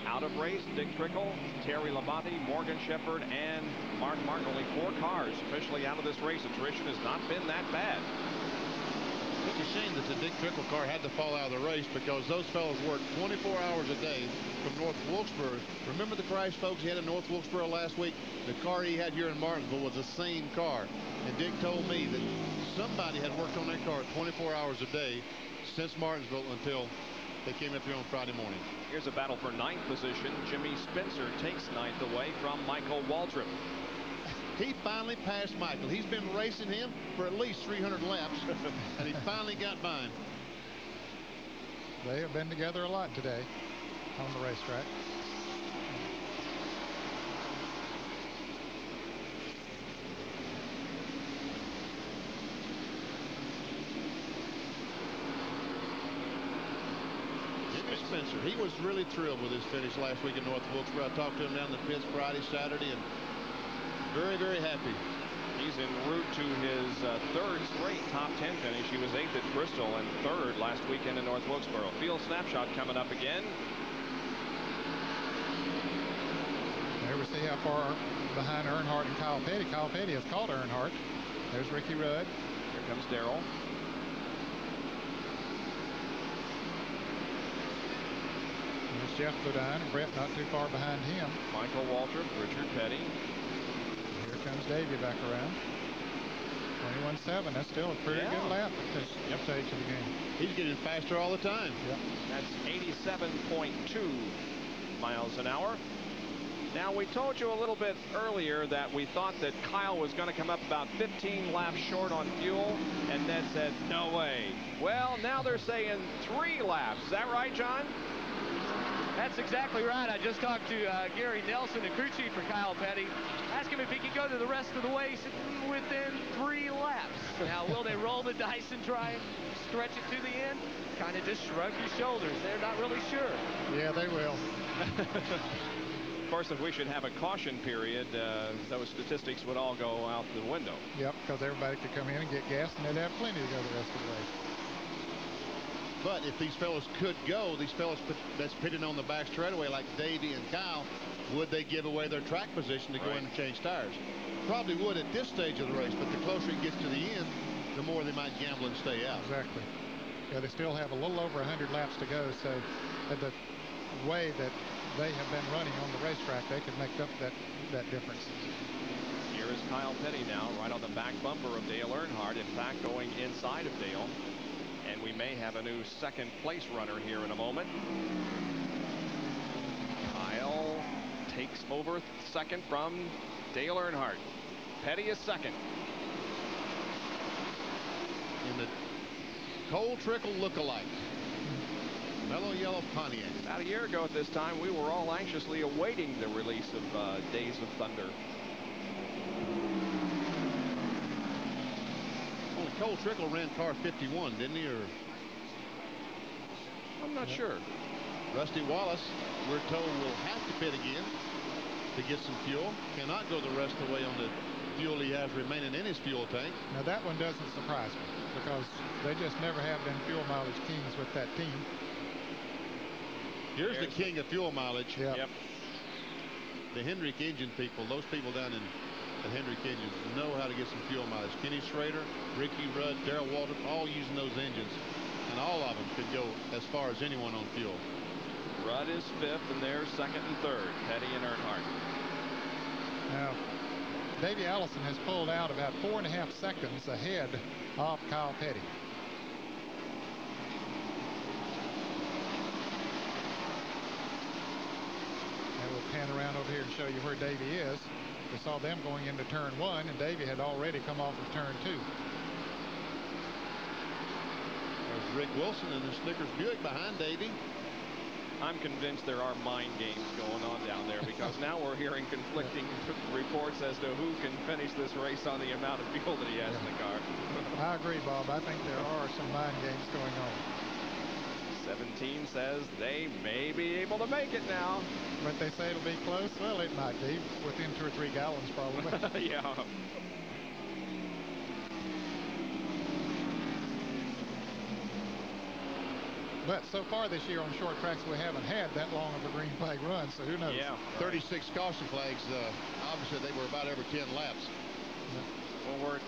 Out of race, Dick Trickle, Terry Labonte, Morgan Shepherd, and Mark Martin. Only 4 cars officially out of this race. Attrition has not been that bad. It's a shame that the Dick Trickle car had to fall out of the race, because those fellows worked 24 hours a day from North Wilkesboro. Remember the crash, folks, he had in North Wilkesboro last week? The car he had here in Martinsville was the same car. And Dick told me that somebody had worked on that car 24 hours a day since Martinsville until they came up here on Friday morning. Here's a battle for 9th position. Jimmy Spencer takes 9th away from Michael Waltrip. He finally passed Michael. He's been racing him for at least 300 laps, and he finally got by him. They have been together a lot today on the racetrack. Jimmy Spencer, he was really thrilled with his finish last week in North Wilkesboro. I talked to him down in the pits Friday, Saturday, and very, very happy. He's en route to his 3rd straight top 10 finish. He was 8th at Bristol and 3rd last weekend in North Wilkesboro. Field snapshot coming up again. There we see how far behind Earnhardt and Kyle Petty. Kyle Petty has caught Earnhardt. There's Ricky Rudd. Here comes Darrell. There's Jeff Godin. Brett not too far behind him. Michael Waltrip, Richard Petty. Here comes Davey back around. 21.7. That's still a pretty good lap at this stage of the game. He's getting faster all the time. Yep. That's 87.2 miles an hour. Now, we told you a little bit earlier that we thought that Kyle was going to come up about 15 laps short on fuel, and Ned said, no way. Well, now they're saying 3 laps. Is that right, John? That's exactly right. I just talked to Gary Nelson, the crew chief for Kyle Petty. Asked him if he could go to the rest of the way within 3 laps. Now, will they roll the dice and try and stretch it to the end? Kind of just shrug your shoulders. They're not really sure. Yeah, they will. Of course, if we should have a caution period, those statistics would all go out the window. Yep, because everybody could come in and get gas, and they'd have plenty to go the rest of the race. But if these fellows could go, these fellows that's pitting on the back straightaway like Davey and Kyle, would they give away their track position to go in and change tires? Probably would at this stage of the race, but the closer it gets to the end, the more they might gamble and stay out. Exactly. Yeah, they still have a little over 100 laps to go, so the way that they have been running on the racetrack, they could make up that difference. Here is Kyle Petty now, right on the back bumper of Dale Earnhardt. In fact, going inside of Dale. And we may have a new second place runner here in a moment. Kyle takes over second from Dale Earnhardt. Petty is second. In the Cold Trickle look-alike. Mellow yellow Pontiac. About a year ago at this time, we were all anxiously awaiting the release of Days of Thunder. Only Cole Trickle ran car 51, didn't he? Or I'm not sure. Rusty Wallace, we're told, will have to pit again to get some fuel. Cannot go the rest of the way on the fuel he has remaining in his fuel tank. Now that one doesn't surprise me because they just never have been fuel mileage kings with that team. Here's the king of fuel mileage. Yep. The Hendrick engine people, those people down in at Hendrick Engines know how to get some fuel mileage. Kenny Schrader, Ricky Rudd, Darrell Walton, all using those engines, and all of them could go as far as anyone on fuel. Rudd is fifth, and they're second and third, Petty and Earnhardt. Now, Davey Allison has pulled out about 4.5 seconds ahead of Kyle Petty. And we'll pan around over here and show you where Davey is. We saw them going into turn 1, and Davey had already come off of turn 2. There's Rick Wilson in the Snickers Buick behind Davey. I'm convinced there are mind games going on down there because now we're hearing conflicting reports as to who can finish this race on the amount of fuel that he has in the car. I agree, Bob. I think there are some mind games going on. 17 says they may be able to make it now. But they say it'll be close. Well, it might be within 2 or 3 gallons probably. Yeah. But so far this year on short tracks, we haven't had that long of a green flag run, so who knows? Yeah. 36 caution flags. Obviously, they were about every 10 laps. Well,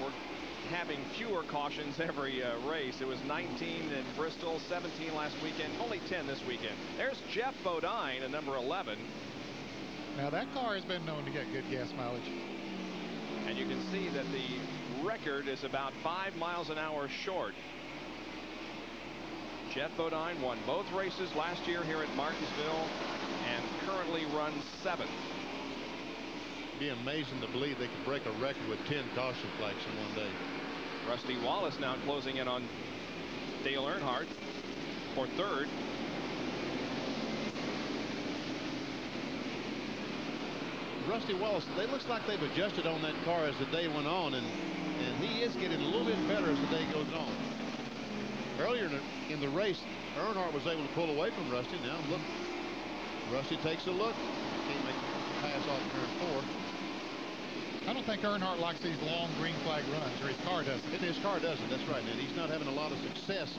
we're having fewer cautions every race. It was 19 in Bristol, 17 last weekend, only 10 this weekend. There's Jeff Bodine at number 11. Now, that car has been known to get good gas mileage. And you can see that the record is about 5 miles an hour short. Jeff Bodine won both races last year here at Martinsville and currently runs 7th. It'd be amazing to believe they could break a record with 10 caution flags in one day. Rusty Wallace now closing in on Dale Earnhardt for third. Rusty Wallace, they looks like they've adjusted on that car as the day went on, and he is getting a little bit better as the day goes on. Earlier in the race, Earnhardt was able to pull away from Rusty. Now look, Rusty takes a look. Can't make the pass off turn 4. I don't think Earnhardt likes these long green flag runs, or his car doesn't. His car doesn't, that's right, and he's not having a lot of success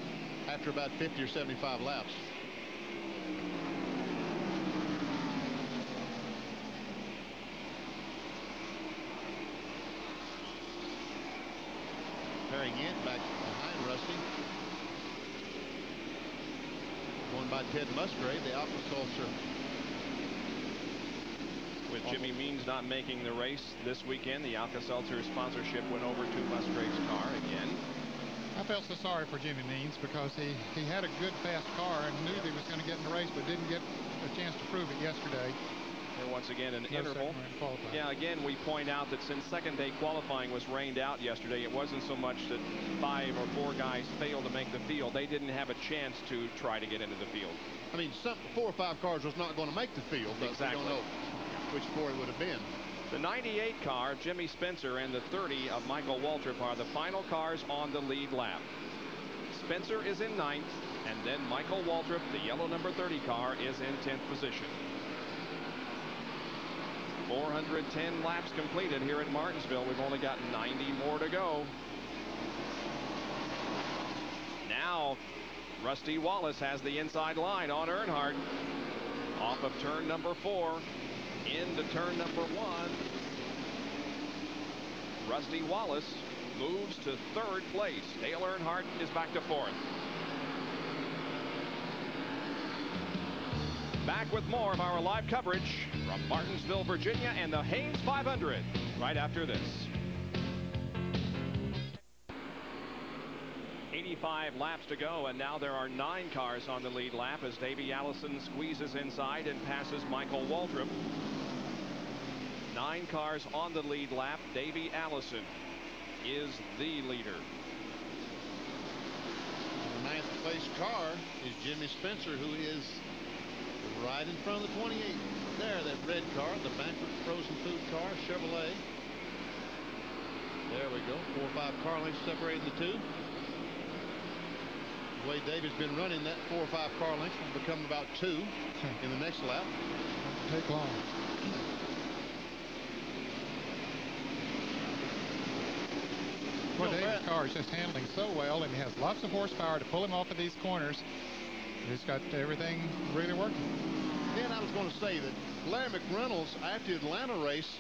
after about 50 or 75 laps. Herring in back behind Rusty. Going by Ted Musgrave, the Alka-Seltzer. With Jimmy Means not making the race this weekend, the Alka-Seltzer sponsorship went over to Musgrave's car again. I felt so sorry for Jimmy Means because he had a good fast car and knew he was going to get in the race, but didn't get a chance to prove it yesterday. once again an interval. Yeah, again, we point out that since second day qualifying was rained out yesterday, it wasn't so much that 5 or 4 guys failed to make the field. They didn't have a chance to try to get into the field. I mean, 4 or 5 cars was not going to make the field, but exactly. we don't know which 4 it would have been. The 98 car, Jimmy Spencer, and the 30 of Michael Waltrip are the final cars on the lead lap. Spencer is in 9th, and then Michael Waltrip, the yellow number 30 car, is in 10th position. 410 laps completed here in Martinsville. We've only got 90 more to go. Now, Rusty Wallace has the inside line on Earnhardt. Off of turn number 4, into turn number 1. Rusty Wallace moves to 3rd place. Dale Earnhardt is back to 4th. Back with more of our live coverage from Martinsville, Virginia, and the Haynes 500 right after this. 85 laps to go, and now there are 9 cars on the lead lap as Davey Allison squeezes inside and passes Michael Waltrip. 9 cars on the lead lap. Davey Allison is the leader. The 9th place car is Jimmy Spencer, who is right in front of the 28. There, that red car, the Banford frozen food car, Chevrolet. There we go. 4 or 5 car lengths separating the 2. The way David's been running, that 4 or 5 car lengths will become about 2 in the next lap. Won't take long. Well, David's car is just handling so well, and he has lots of horsepower to pull him off of these corners. He's got everything really working. Then I was going to say that Larry McReynolds, after the Atlanta race,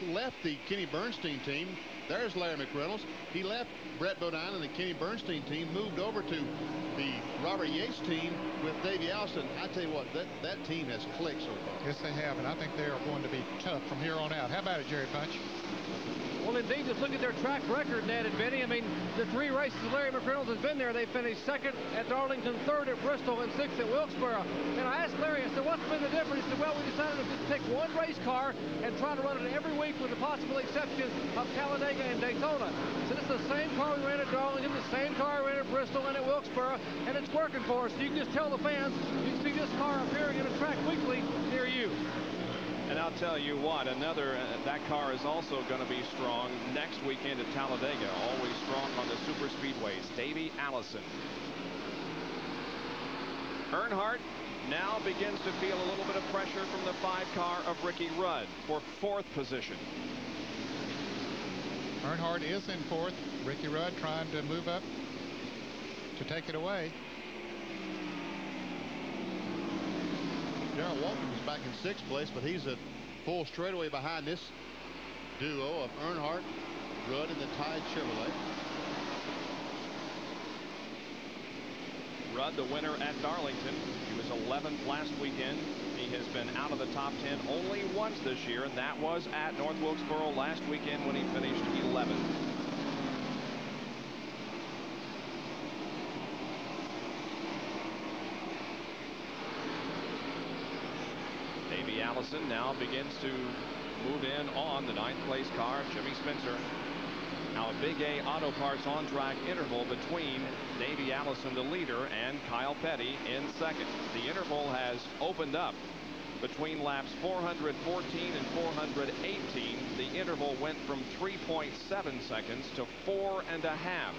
left the Kenny Bernstein team. There's Larry McReynolds. He left Brett Bodine and the Kenny Bernstein team, moved over to the Robert Yates team with Davey Allison. I tell you what, that team has clicked so far. Yes, they have, and I think they are going to be tough from here on out. How about it, Jerry Punch? Well, indeed, just look at their track record, Ned and Benny. I mean, the 3 races Larry McReynolds has been there. They finished 2nd at Darlington, 3rd at Bristol, and 6th at Wilkesboro. And I asked Larry, I said, what's been the difference? He said, well, we decided to just pick one race car and try to run it every week with the possible exception of Talladega and Daytona. So this is the same car we ran at Darlington, the same car we ran at Bristol and at Wilkesboro, and it's working for us. So you can just tell the fans, you can see this car appearing in a track weekly near you. And I'll tell you what, that car is also going to be strong next weekend at Talladega. Always strong on the super speedways. Davey Allison. Earnhardt now begins to feel a little bit of pressure from the 5 car of Ricky Rudd for 4th position. Earnhardt is in 4th. Ricky Rudd trying to move up to take it away. Darrell Walton is back in 6th place, but he's a full straightaway behind this duo of Earnhardt, Rudd, and the Tide Chevrolet. Rudd, the winner at Darlington. He was 11th last weekend. He has been out of the top 10 only once this year, and that was at North Wilkesboro last weekend when he finished 11th. Davey Allison now begins to move in on the 9th place car, Jimmy Spencer. Now a Big A Auto Parts on-track interval between Davey Allison, the leader, and Kyle Petty in 2nd. The interval has opened up between laps 414 and 418. The interval went from 3.7 seconds to 4.5.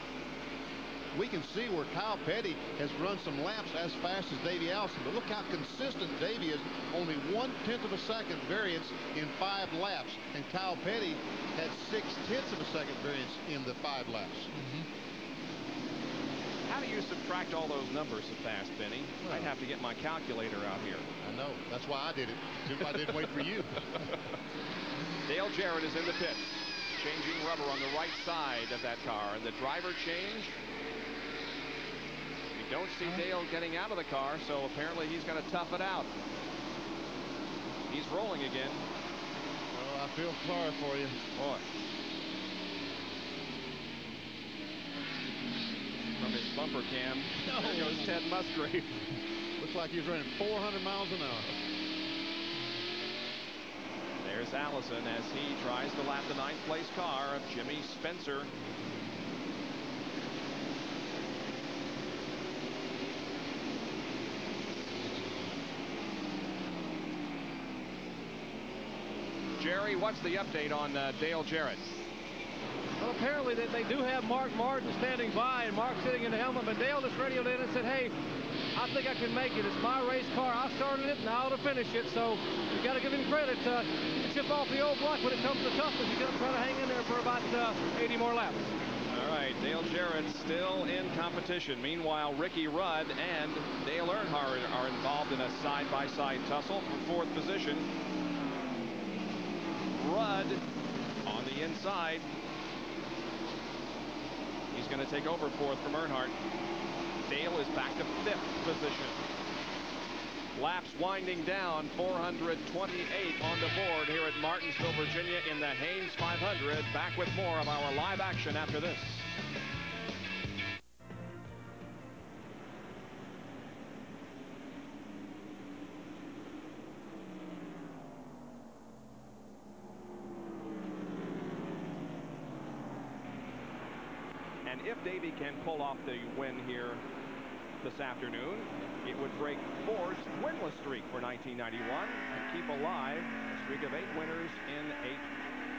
We can see where Kyle Petty has run some laps as fast as Davey Allison, but look how consistent Davey is. Only 1/10 of a second variance in 5 laps, and Kyle Petty had 6/10 of a second variance in the 5 laps. How do you subtract all those numbers so fast, Benny? Well, I'd have to get my calculator out here. I know. That's why I did it. I didn't wait for you. Dale Jarrett is in the pits, changing rubber on the right side of that car, and the driver change. We don't see Dale getting out of the car, so apparently he's going to tough it out. He's rolling again. Well, I feel sorry for you. Boy. From his bumper cam, there goes Ted Musgrave. Looks like he's running 400 miles an hour. There's Allison as he tries to lap the 9th place car of Jimmy Spencer. Jerry, what's the update on Dale Jarrett? Well, apparently they do have Mark Martin standing by, and Mark sitting in the helmet, but Dale just radioed in and said, hey, I think I can make it. It's my race car. I started it, now to finish it, so you got to give him credit. Chip off the old block when it comes to toughness. He's going to try to hang in there for about 80 more laps. All right, Dale Jarrett still in competition. Meanwhile, Ricky Rudd and Dale Earnhardt are involved in a side-by-side tussle for 4th position. Rudd on the inside. He's going to take over 4th from Earnhardt. Dale is back to 5th position. Laps winding down, 428 on the board here at Martinsville, Virginia in the Haynes 500. Back with more of our live action after this. And if Davey can pull off the win here this afternoon, it would break Ford's winless streak for 1991 and keep alive a streak of 8 winners in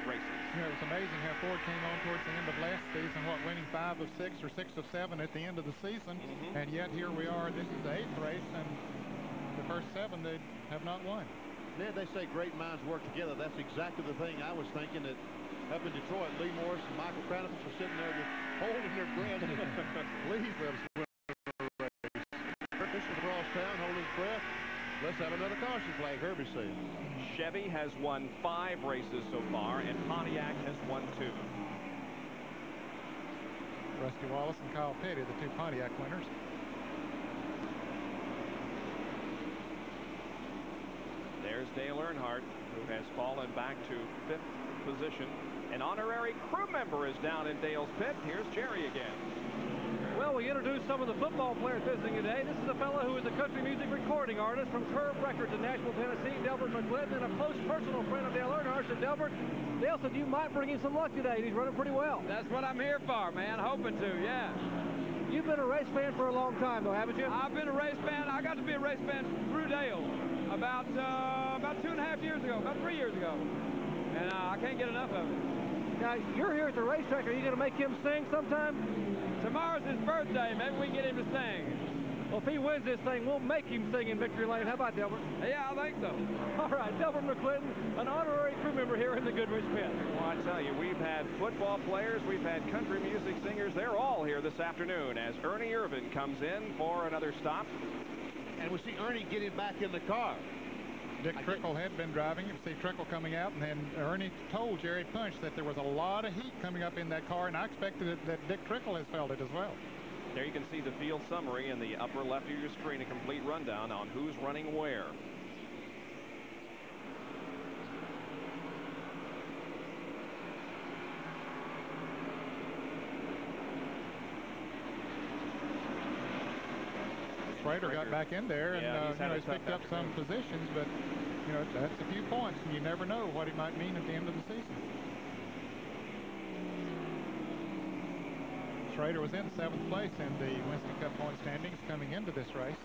8 races. You know, it was amazing how Ford came on towards the end of last season, winning 5 of 6 or 6 of 7 at the end of the season. And yet here we are. This is the 8th race, and the first 7 they have not won. Yeah, they say great minds work together. That's exactly the thing I was thinking. That up in Detroit, Lee Morris and Michael Cranifus were sitting there just holding their breath. Please let us win a race. This is across town holding his breath. Let's have another caution flag, Herbie said. Chevy has won 5 races so far, and Pontiac has won 2. Rusty Wallace and Kyle Petty, the 2 Pontiac winners. There's Dale Earnhardt, who has fallen back to 5th position. An honorary crew member is down in Dale's pit. Here's Jerry again. Well, we introduced some of the football players visiting today. This is a fellow who is a country music recording artist from Curve Records in Nashville, Tennessee, Delbert McClinton, and a close personal friend of Dale Earnhardt. So, Delbert, Dale said you might bring him some luck today. He's running pretty well. That's what I'm here for, man. Hoping to, yeah. You've been a race fan for a long time, though, haven't you? I've been a race fan. I got to be a race fan through Dale about 2.5 years ago, about 3 years ago. And I can't get enough of it. Now, you're here at the racetrack. Are you going to make him sing sometime? Tomorrow's his birthday. Maybe we can get him to sing. Well, if he wins this thing, we'll make him sing in Victory Lane. How about Delbert? Yeah, I think so. All right, Delbert McClinton, an honorary crew member here in the Goodrich pit. Well, I tell you, we've had football players, we've had country music singers. They're all here this afternoon as Ernie Irvin comes in for another stop. And we see Ernie getting back in the car. Dick Trickle had been driving. You see Trickle coming out, and then Ernie told Jerry Punch that there was a lot of heat coming up in that car, and I expected that Dick Trickle has felt it as well. There you can see the field summary in the upper left of your screen, a complete rundown on who's running where. Schrader got back in there, and yeah, he's picked up some positions, but that's a few points, and you never know what it might mean at the end of the season. Schrader was in 7th place in the Winston Cup point standings coming into this race.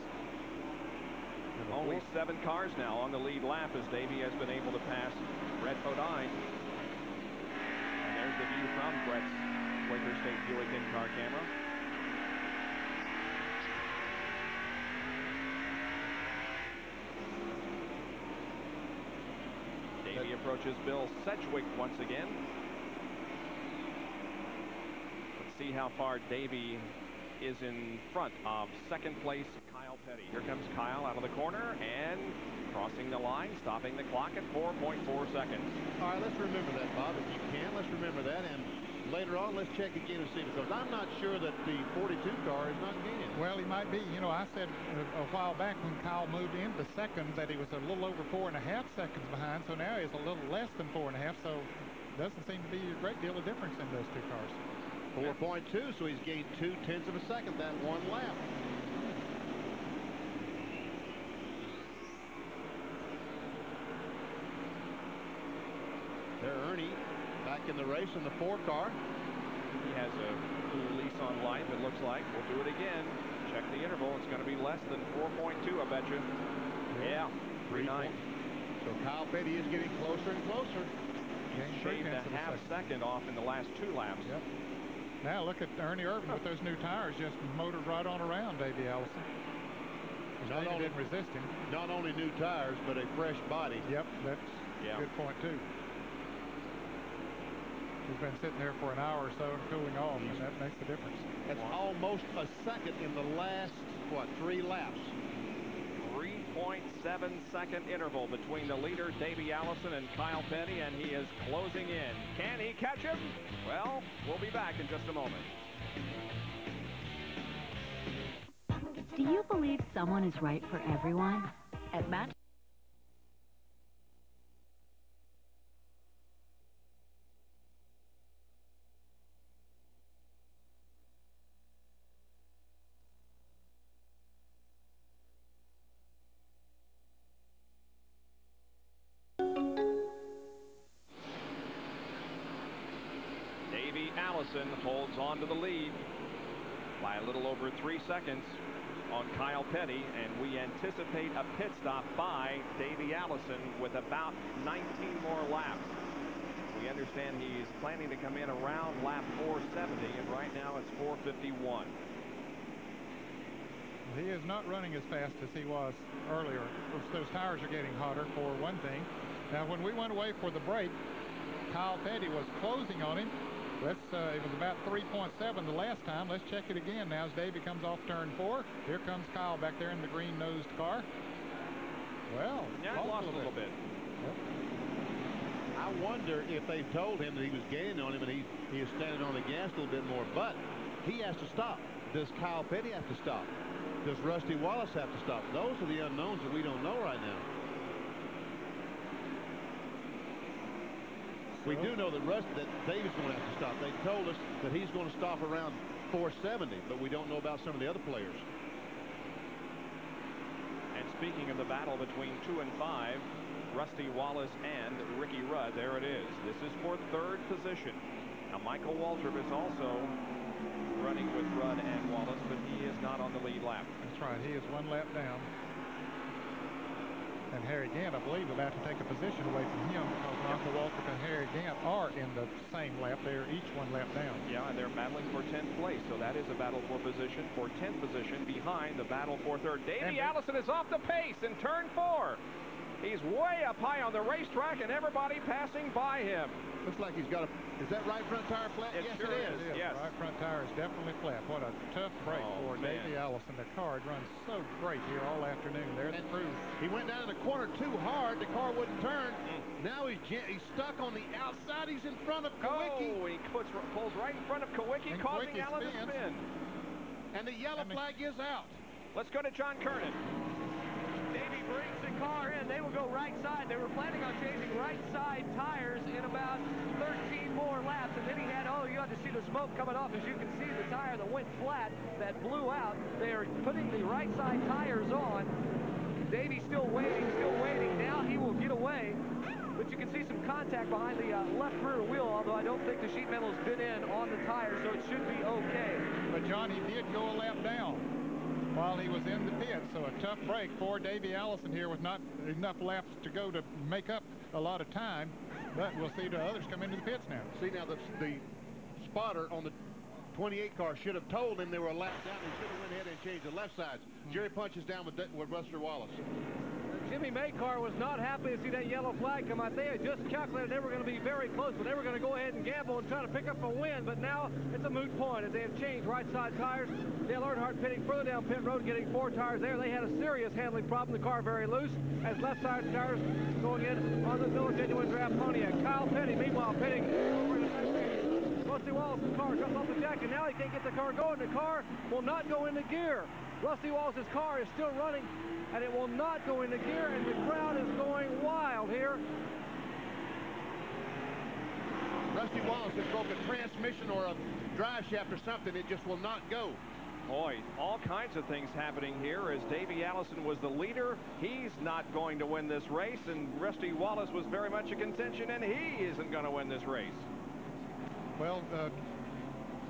Only 7 cars now on the lead lap as Davey has been able to pass Brett Bodine. And there's the view from Brett's Quaker State Buick in-car camera. Davey approaches Bill Sedgwick once again. Let's see how far Davey is in front of 2nd place Kyle Petty. Here comes Kyle out of the corner and crossing the line, stopping the clock at 4.4 seconds. All right, let's remember that, Bob, if you can. Let's remember that, and later on, let's check again and see, because I'm not sure that the 42 car is not gaining. Well, he might be. I said a while back when Kyle moved into 2nd that he was a little over 4.5 seconds behind, so now he's a little less than 4.5, so doesn't seem to be a great deal of difference in those 2 cars. 4.2, so he's gained 0.2 of a second that one lap. in the race in the 4 car. He has a cool lease on life, it looks like. We'll do it again. Check the interval. It's going to be less than 4.2, I bet you. Yeah, 3.9. So Kyle Petty is getting closer and closer. Shaved a half second off in the last 2 laps. Yep. Now look at Ernie Irvin with those new tires, just motored right on around Davey Allison. Not only didn't resist him. Not only new tires, but a fresh body. Yep, that's a good point too. He's been sitting there for an hour or so and cooling off, and that makes a difference. That's almost a second in the last, what, 3 laps. 3.7-second interval between the leader, Davey Allison, and Kyle Petty, and he is closing in. Can he catch him? Well, we'll be back in just a moment. Do you believe someone is right for everyone? At Match. Davey Allison holds on to the lead by a little over 3 seconds on Kyle Petty, and we anticipate a pit stop by Davey Allison with about 19 more laps. We understand he's planning to come in around lap 470, and right now it's 451. He is not running as fast as he was earlier. Those tires are getting hotter, for one thing. Now, when we went away for the break, Kyle Petty was closing on him. It was about 3.7 the last time. Let's check it again now as Davey comes off turn 4. Here comes Kyle back there in the green-nosed car. Well, yeah, lost a little bit. Yep. I wonder if they told him that he was gaining on him and he is standing on the gas a little bit more, but he has to stop. Does Kyle Petty have to stop? Does Rusty Wallace have to stop? Those are the unknowns that we don't know right now. We do know that David's going to have to stop. They told us that he's going to stop around 470, but we don't know about some of the other players. And speaking of the battle between 2 and 5, Rusty Wallace and Ricky Rudd, there it is. This is for 3rd position. Now, Michael Waltrip is also running with Rudd and Wallace, but he is not on the lead lap. That's right. He is 1 lap down. And Harry Gant, I believe, about to take a position away from him because Michael Waltrip and Harry Gant are in the same lap. They are each 1 lap down. Yeah, and they're battling for 10th place, so that is a battle for position, for 10th position behind the battle for 3rd. Davey Allison is off the pace in turn 4. He's way up high on the racetrack, and everybody passing by him. Looks like he's got is that right front tire flat? Yes, sure it is. Yes. Right front tire is definitely flat. What a tough break for Davey Allison. The car had run so great here all afternoon. There's the proof. He went down in the corner too hard. The car wouldn't turn. Now he's stuck on the outside. He's in front of Kawicki. Oh, he pulls right in front of Kawicki, causing Allen to spin. And the yellow flag is out. Let's go to John Kernan. Davey brings the car in. They will go right side. They were planning on changing right side tires in about 13 more laps. And then he had, you got to see the smoke coming off. As you can see, the tire that went flat, that blew out. They are putting the right side tires on. Davey's still waiting, Now he will get away. But you can see some contact behind the left rear wheel, although I don't think the sheet metal's been in on the tire, so it should be okay. But John, he did go a lap down while he was in the pit, so a tough break for Davey Allison here with not enough laps to go to make up a lot of time, but we'll see the others come into the pits now. See, now the spotter on the 28 car should have told him they were a lap down. He should have went ahead and changed the left sides. Jerry punches down with Rusty Wallace. Jimmy Maycar was not happy to see that yellow flag come out. They had just calculated they were going to be very close, but they were going to go ahead and gamble and try to pick up a win. But now it's a moot point as they have changed right side tires. Dale Earnhardt pitting further down pit road, getting 4 tires there. They had a serious handling problem. The car very loose as left side tires going in on the Miller Genuine Draft Pontiac. Kyle Petty, meanwhile, pitting over in the next stage. Rusty Wallace's car comes off the jack, and now he can't get the car going. The car will not go into gear. Rusty Wallace's car is still running, and it will not go into gear, and the crowd is going wild here. Rusty Wallace has broke a transmission or a drive shaft or something. It just will not go. Boy, all kinds of things happening here as Davey Allison was the leader. He's not going to win this race, and Rusty Wallace was very much a contention, and he isn't going to win this race. Well,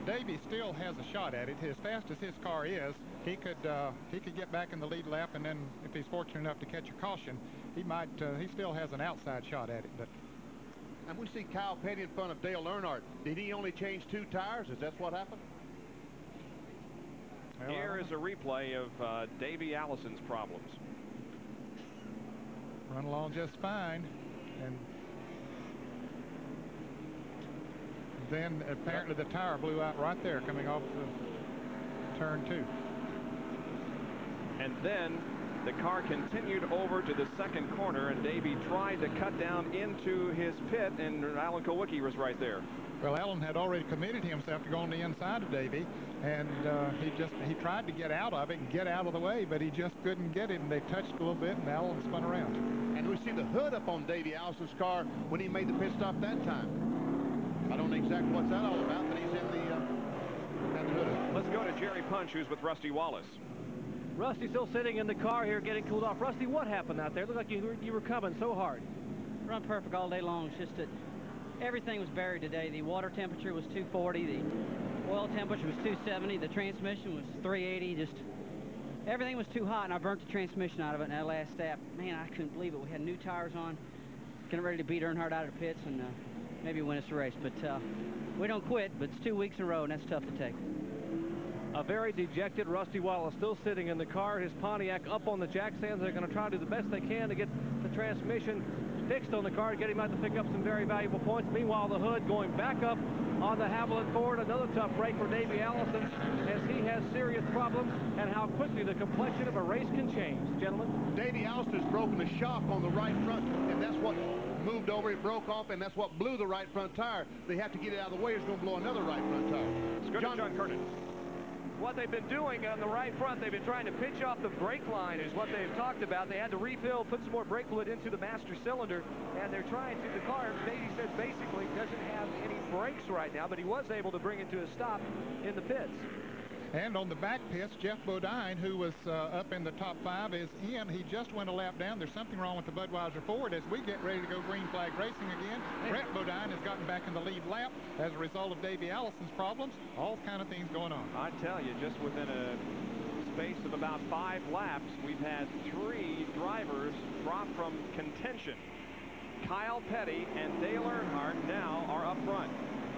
Davey still has a shot at it. As fast as his car is, he could get back in the lead lap, and then if he's fortunate enough to catch a caution, he might. He still has an outside shot at it. But and we see Kyle Petty in front of Dale Earnhardt. Did he only change 2 tires? Is that what happened? Well, here is a replay of Davey Allison's problems. Run along just fine, and then apparently the tire blew out right there coming off the turn 2. And then the car continued over to the second corner, and Davey tried to cut down into his pit, and Alan Kulwicki was right there. Well, Alan had already committed himself to go on the inside of Davey, and he tried to get out of it and get out of the way, but he just couldn't get it, and they touched a little bit, and Alan spun around. And we see the hood up on Davey Allison's car when he made the pit stop that time. I don't know exactly what's that all about, but he's in the hood. Let's go to Jerry Punch, who's with Rusty Wallace. Rusty still sitting in the car here getting cooled off. Rusty, what happened out there? It looked like you were coming so hard. Run perfect all day long. It's just that everything was buried today. The water temperature was 240. The oil temperature was 270. The transmission was 380. Just everything was too hot, and I burnt the transmission out of it in that last step. Man, I couldn't believe it. We had new tires on, getting ready to beat Earnhardt out of the pits and maybe win us the race. But we don't quit, but it's 2 weeks in a row, and that's tough to take. A very dejected Rusty Wallace still sitting in the car. His Pontiac up on the jack stands. They're going to try to do the best they can to get the transmission fixed on the car to get him out to pick up some very valuable points. Meanwhile, the hood going back up on the Haviland Ford. Another tough break for Davey Allison as he has serious problems, and how quickly the complexion of a race can change. Gentlemen. Davey Allison has broken the shock on the right front, and that's what moved over. It broke off, and that's what blew the right front tire. They have to get it out of the way. It's going to blow another right front tire. Let's go to John Kernan. What they've been doing on the right front, they've been trying to pitch off the brake line is what they've talked about. They had to refill, put some more brake fluid into the master cylinder, and they're trying to. The car, Davey says, basically doesn't have any brakes right now, but he was able to bring it to a stop in the pits. And on the back pits, Jeff Bodine, who was up in the top 5, is in. He just went a lap down. There's something wrong with the Budweiser Ford. As we get ready to go green flag racing again, Brett Bodine has gotten back in the lead lap as a result of Davey Allison's problems. All kind of things going on. I tell you, just within a space of about 5 laps, we've had 3 drivers drop from contention. Kyle Petty and Dale Earnhardt now are up front.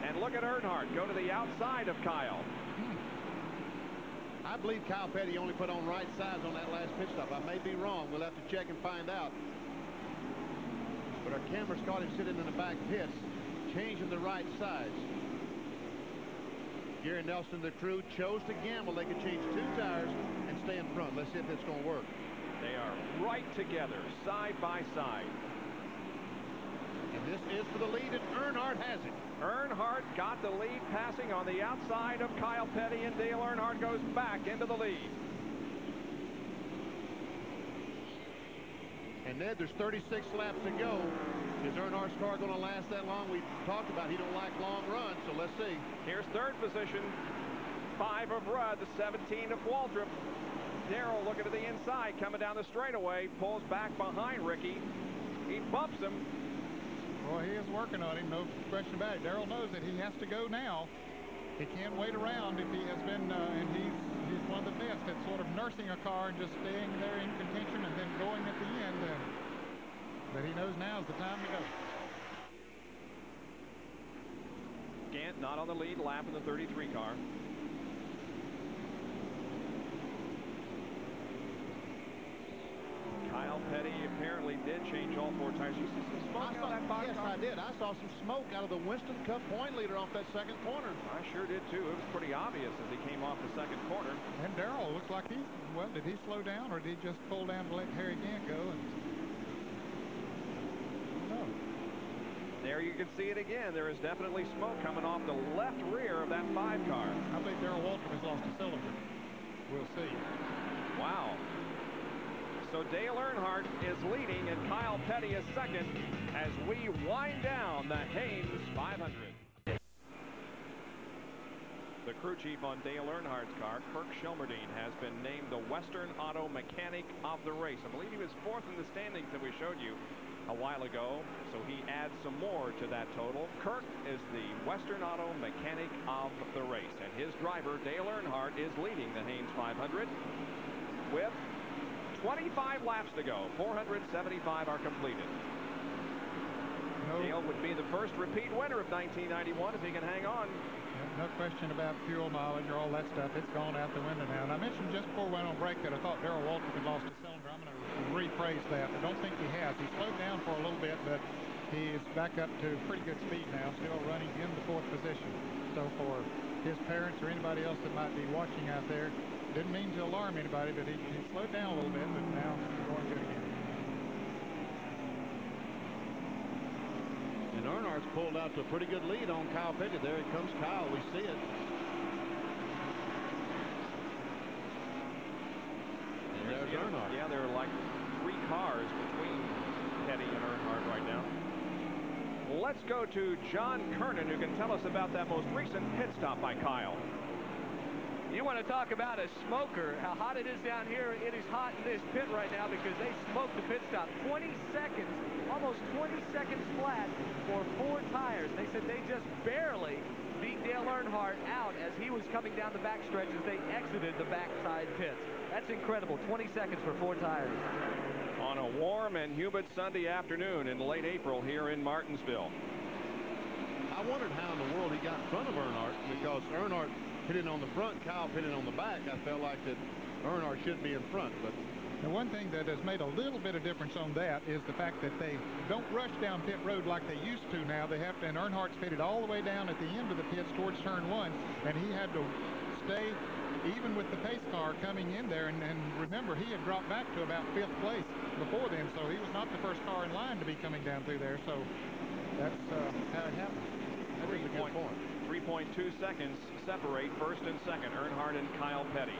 And look at Earnhardt go to the outside of Kyle. I believe Kyle Petty only put on right sides on that last pit stop. I may be wrong. We'll have to check and find out. But our cameras caught him sitting in the back pits, changing the right sides. Gary Nelson, the crew, chose to gamble. They could change 2 tires and stay in front. Let's see if it's going to work. They are right together, side by side. And this is for the lead, and Earnhardt has it. Earnhardt got the lead, passing on the outside of Kyle Petty, and Dale Earnhardt goes back into the lead. And Ned, there's 36 laps to go. Is Earnhardt's car going to last that long? We talked about he don't like long runs, so let's see. Here's 3rd position, 5 of Rudd, the 17 of Waldrop. Darrell looking to the inside, coming down the straightaway, pulls back behind Ricky. He bumps him. Boy, he is working on him, no question about it. Darrell knows that he has to go now. He can't wait around if he has been, and he's one of the best at sort of nursing a car and just staying there in contention and then going at the end. But he knows now is the time to go. Gant not on the lead lap in the 33 car. Kyle Petty apparently did change all 4 tires. You see some smoke out of that box? Yes, I did. I saw some smoke out of the Winston Cup point leader off that second corner. I sure did too. It was pretty obvious as he came off the second corner. And Darrell looks like well, did he slow down or did he just pull down to let Harry Gant go? No. There you can see it again. There is definitely smoke coming off the left rear of that 5 car. I believe Darrell Waltrip has lost a cylinder. We'll see. Wow. So Dale Earnhardt is leading and Kyle Petty is second as we wind down the Haynes 500. The crew chief on Dale Earnhardt's car, Kirk Shelmerdine, has been named the Western Auto Mechanic of the race. I believe he was 4th in the standings that we showed you a while ago, so he adds some more to that total. Kirk is the Western Auto Mechanic of the race, and his driver, Dale Earnhardt, is leading the Haynes 500 with 25 laps to go. 475 are completed. Dale would be the first repeat winner of 1991 if he can hang on. No question about fuel mileage or all that stuff. It's gone out the window now. And I mentioned just before we went on break that I thought Darrell Waltrip had lost a cylinder. I'm going to rephrase that. I don't think he has. He slowed down for a little bit, but he is back up to pretty good speed now, still running in the 4th position. So for his parents or anybody else that might be watching out there, didn't mean to alarm anybody, but he slowed down a little bit, but now he's going good again. And Earnhardt's pulled out to a pretty good lead on Kyle Petty. There he comes, Kyle. We see it. And there's Earnhardt. Yeah, there are like 3 cars between Petty and Earnhardt right now. Let's go to John Kernan, who can tell us about that most recent pit stop by Kyle. You want to talk about a smoker, how hot it is down here. It is hot in this pit right now because they smoked the pit stop. 20 seconds, almost 20 seconds flat for 4 tires. They said they just barely beat Dale Earnhardt out as he was coming down the backstretch as they exited the backside pits. That's incredible, 20 seconds for 4 tires. On a warm and humid Sunday afternoon in late April here in Martinsville. I wondered how in the world he got in front of Earnhardt, because Earnhardt hitting on the front, Kyle hitting on the back. I felt like that Earnhardt should be in front, but the one thing that has made a little bit of difference on that is the fact that they don't rush down pit road like they used to now. They have to, and Earnhardt's pitted all the way down at the end of the pits towards turn 1, and he had to stay even with the pace car coming in there, and remember, he had dropped back to about 5th place before then, so he was not the first car in line to be coming down through there, so that's how it happened. That is a good point. 3.2 seconds separate first and second, Earnhardt and Kyle Petty.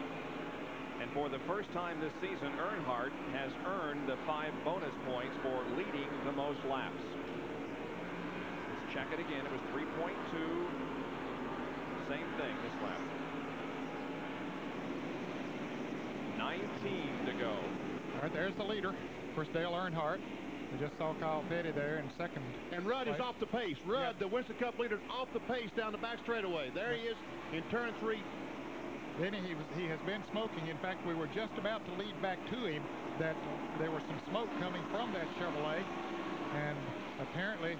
And for the first time this season, Earnhardt has earned the 5 bonus points for leading the most laps. Let's check it again. It was 3.2. Same thing this lap. 19 to go. All right, there's the leader. Of course, Dale Earnhardt. We just saw Kyle Petty there in second. And Rudd is off the pace. Rudd, the Winston Cup leader, is off the pace down the back straightaway. There he is in turn 3. Then he has been smoking. In fact, we were just about to lead back to him that there was some smoke coming from that Chevrolet, and apparently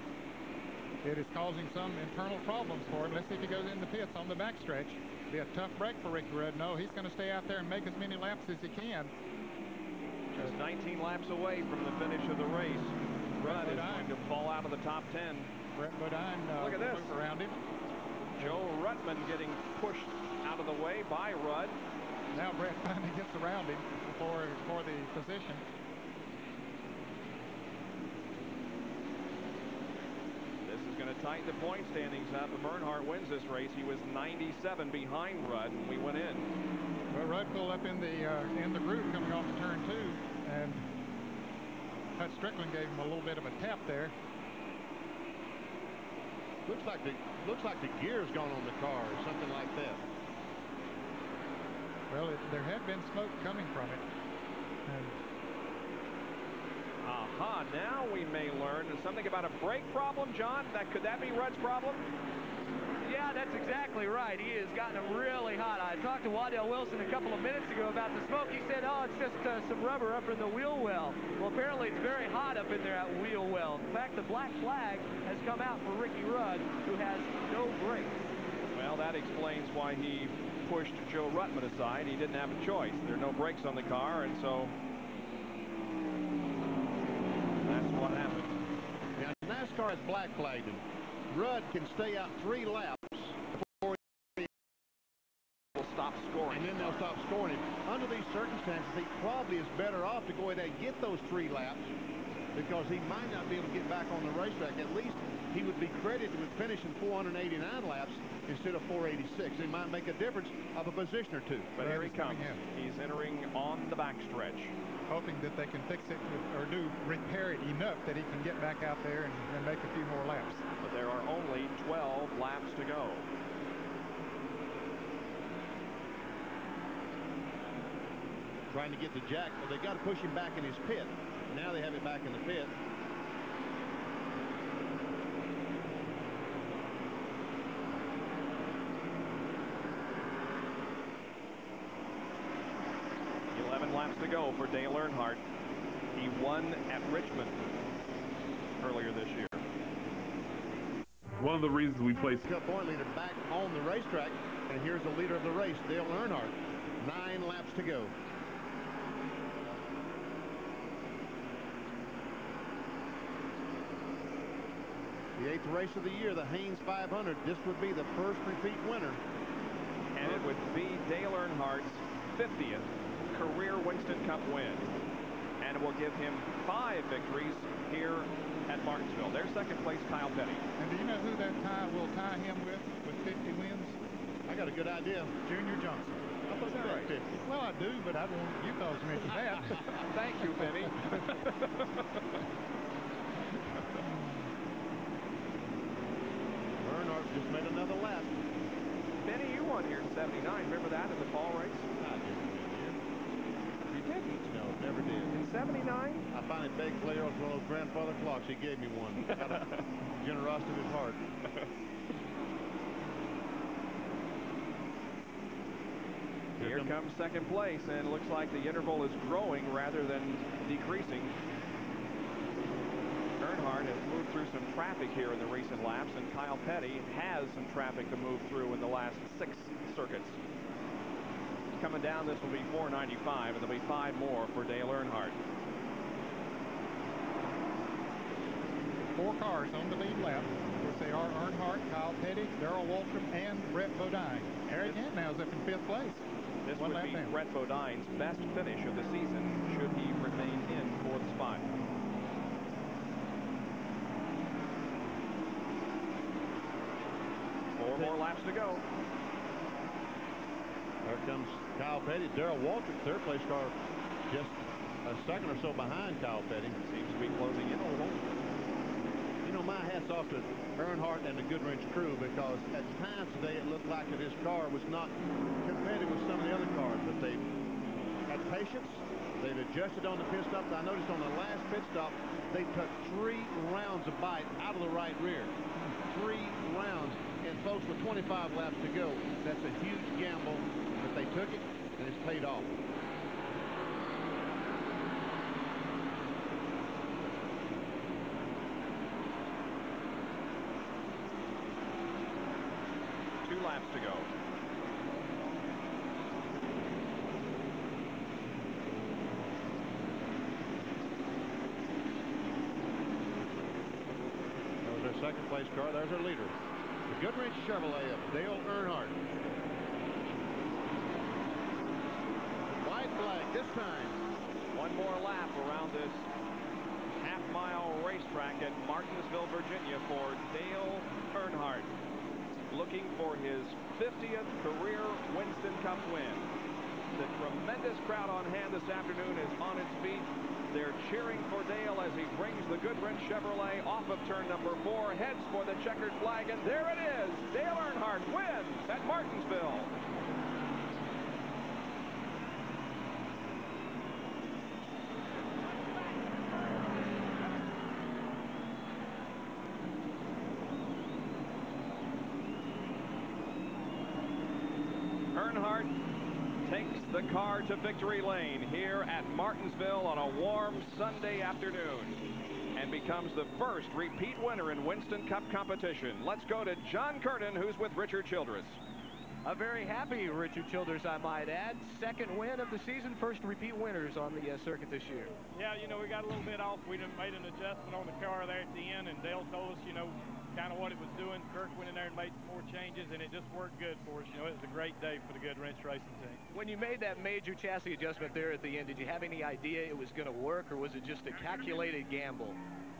it is causing some internal problems for him. Let's see if he goes in the pits on the backstretch. Be a tough break for Ricky Rudd. No, he's going to stay out there and make as many laps as he can. Just 19 laps away from the finish of the race. Rudd is going to fall out of the top 10. Brett Bodine look at this around him. Joe Ruttman getting pushed out of the way by Rudd. Now Brett finally gets around him for the position. This is going to tighten the point standings up. If Earnhardt wins this race, he was 97 behind Rudd when we went in. Well, Rudd pulled up in the groove coming off of turn 2, and Hut Strickland gave him a little bit of a tap there. Looks like the gear's gone on the car or something like that. Well, there had been smoke coming from it. And aha, now we may learn something about a brake problem, John. Could that be Rudd's problem? Yeah, that's exactly right. He has gotten them really hot. I talked to Waddell Wilson a couple of minutes ago about the smoke. He said, oh, it's just some rubber up in the wheel well. Well, apparently it's very hot up in there at wheel well. In fact, the black flag has come out for Ricky Rudd, who has no brakes. Well, that explains why he pushed Joe Ruttman aside. He didn't have a choice. There are no brakes on the car, and so that's what happened. Now, NASCAR has black flagged him. Rudd can stay out 3 laps before he will stop scoring. And then they'll stop scoring him. Under these circumstances, he probably is better off to go ahead and get those 3 laps, because he might not be able to get back on the racetrack. At least he would be credited with finishing 489 laps instead of 486. It might make a difference of a position or 2. But here he comes. He's entering on the backstretch. Hoping that they can fix it or repair it enough that he can get back out there and make a few more laps. But there are only 12 laps to go. trying to get to Jack. Well, they got to push him back in his pit. Now they have it back in the pit. Laps to go for Dale Earnhardt. He won at Richmond earlier this year. One of the reasons we play point leader back on the racetrack, and here's the leader of the race, Dale Earnhardt. 9 laps to go. The 8th race of the year, the Haynes 500. This would be the first repeat winner. And it would be Dale Earnhardt's 50th career Winston Cup win, and it will give him 5 victories here at Martinsville. Their second place, Kyle Petty. And do you know who that tie will tie him with 50 wins? I got a good idea. Junior Johnson. I thought you said 50. Well, I do, but I don't want you fellas to mention that. Thank you, Penny. Earnhardt just made another lap. Penny, you won here in '79. Remember that in the fall race? I didn't. You didn't? No, never did. In '79? I finally begged Claire with one of those grandfather clocks. He gave me one. Out of generosity of his heart. Here comes second place, and it looks like the interval is growing rather than decreasing. Earnhardt has moved through some traffic here in the recent laps, and Kyle Petty has some traffic to move through in the last 6 circuits. Coming down, this will be 495, and there'll be 5 more for Dale Earnhardt. 4 cars on the lead lap. Of course, they are Earnhardt, Kyle Petty, Darrell Waltrip, and Brett Bodine. Eric Hantnow's up in 5th place. This would be Brett Bodine's best finish of the season should he remain in 4th spot. Four more laps to go. There comes Kyle Petty. Darrell Waltrip, 3rd place car, just a second or so behind Kyle Petty. Seems to be closing in a little. You know, my hat's off to Earnhardt and the Goodwrench crew, because at times today it looked like that his car was not competitive with some of the other cars, but they had patience. They've adjusted on the pit stop. I noticed on the last pit stop, they took 3 rounds of bite out of the right rear. 3 rounds. And folks, with 25 laps to go, that's a huge gamble, but they took it, and it's paid off. Laps to go. There's their second place car. There's our leader. The Goodwrench Chevrolet of Dale Earnhardt. White flag this time. 1 more lap around this half-mile racetrack at Martinsville, Virginia for Dale Earnhardt, looking for his 50th career Winston Cup win. The tremendous crowd on hand this afternoon is on its feet. They're cheering for Dale as he brings the Goodwrench Chevrolet off of turn number 4, heads for the checkered flag, and there it is. Dale Earnhardt wins at Martinsville. Earnhardt takes the car to victory lane here at Martinsville on a warm Sunday afternoon and becomes the first repeat winner in Winston Cup competition. Let's go to John Curtin, who's with Richard Childress. A very happy Richard Childress, I might add. Second win of the season, first repeat winners on the circuit this year. Yeah, you know, we got a little bit off. We done made an adjustment on the car there at the end, and Dale told us, you know, kind of what it was doing. Kirk went in there and made some more changes, and it just worked good for us. You know, it was a great day for the Goodwrench racing team. When you made that major chassis adjustment there at the end, did you have any idea it was going to work, or was it just a calculated gamble?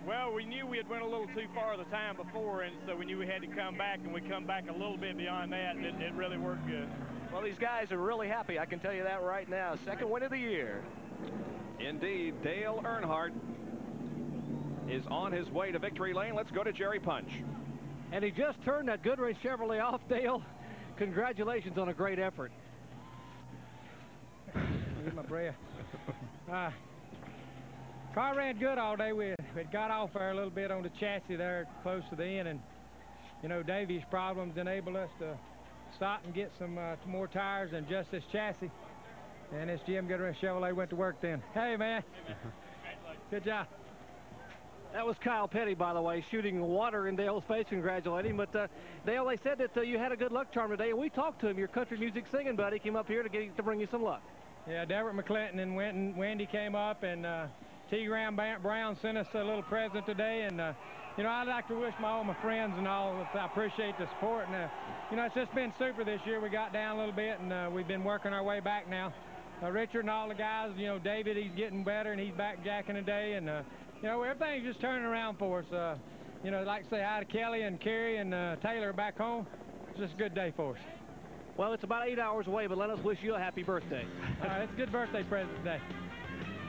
Well, we knew we had went a little too far the time before, and so we knew we had to come back, and we come back a little bit beyond that, and it really worked good. Well, these guys are really happy, I can tell you that right now. Second win of the year. Indeed, Dale Earnhardt is on his way to victory lane. Let's go to Jerry Punch. And he just turned that Goodwrench Chevrolet off, Dale. Congratulations on a great effort. Get my breath. Car ran good all day. We got off there a little bit on the chassis there close to the end, and you know, Davy's problems enabled us to stop and get some more tires and adjust this chassis. And this Jim Chevrolet went to work then. Hey, man. Good job. That was Kyle Petty, by the way, shooting water in Dale's face. Congratulate him. But, Dale, they said that you had a good luck charm today, and we talked to him. Your country music singing buddy came up here to bring you some luck. Yeah, Deverett McClinton and Wendy came up, and T. Graham Brown sent us a little present today. And, you know, I'd like to wish all my friends and all, I appreciate the support. And, you know, it's just been super this year. We got down a little bit, and we've been working our way back now. Richard and all the guys, you know, David, he's getting better, and he's back jacking today. And, you know, everything's just turning around for us. You know, like to say hi to Kelly and Kerry and Taylor back home. It's just a good day for us. Well, it's about 8 hours away, but let us wish you a happy birthday. It's a good birthday present today.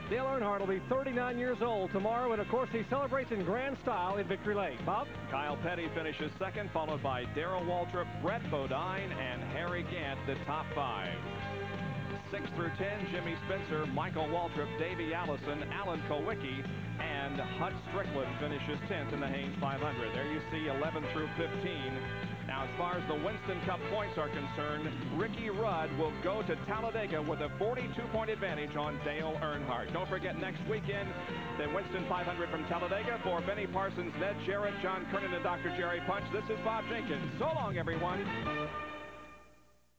Dale Earnhardt will be 39 years old tomorrow, and of course he celebrates in grand style in Victory Lane. Bob? Kyle Petty finishes second, followed by Darrell Waltrip, Brett Bodine, and Harry Gant, the top 5. 6 through 10, Jimmy Spencer, Michael Waltrip, Davey Allison, Alan Kowicki, and Hut Strickland finishes 10th in the Haynes 500. There you see 11 through 15. Now, as far as the Winston Cup points are concerned, Ricky Rudd will go to Talladega with a 42-point advantage on Dale Earnhardt. Don't forget, next weekend, the Winston 500 from Talladega. For Benny Parsons, Ned Jarrett, John Kernan, and Dr. Jerry Punch, this is Bob Jenkins. So long, everyone.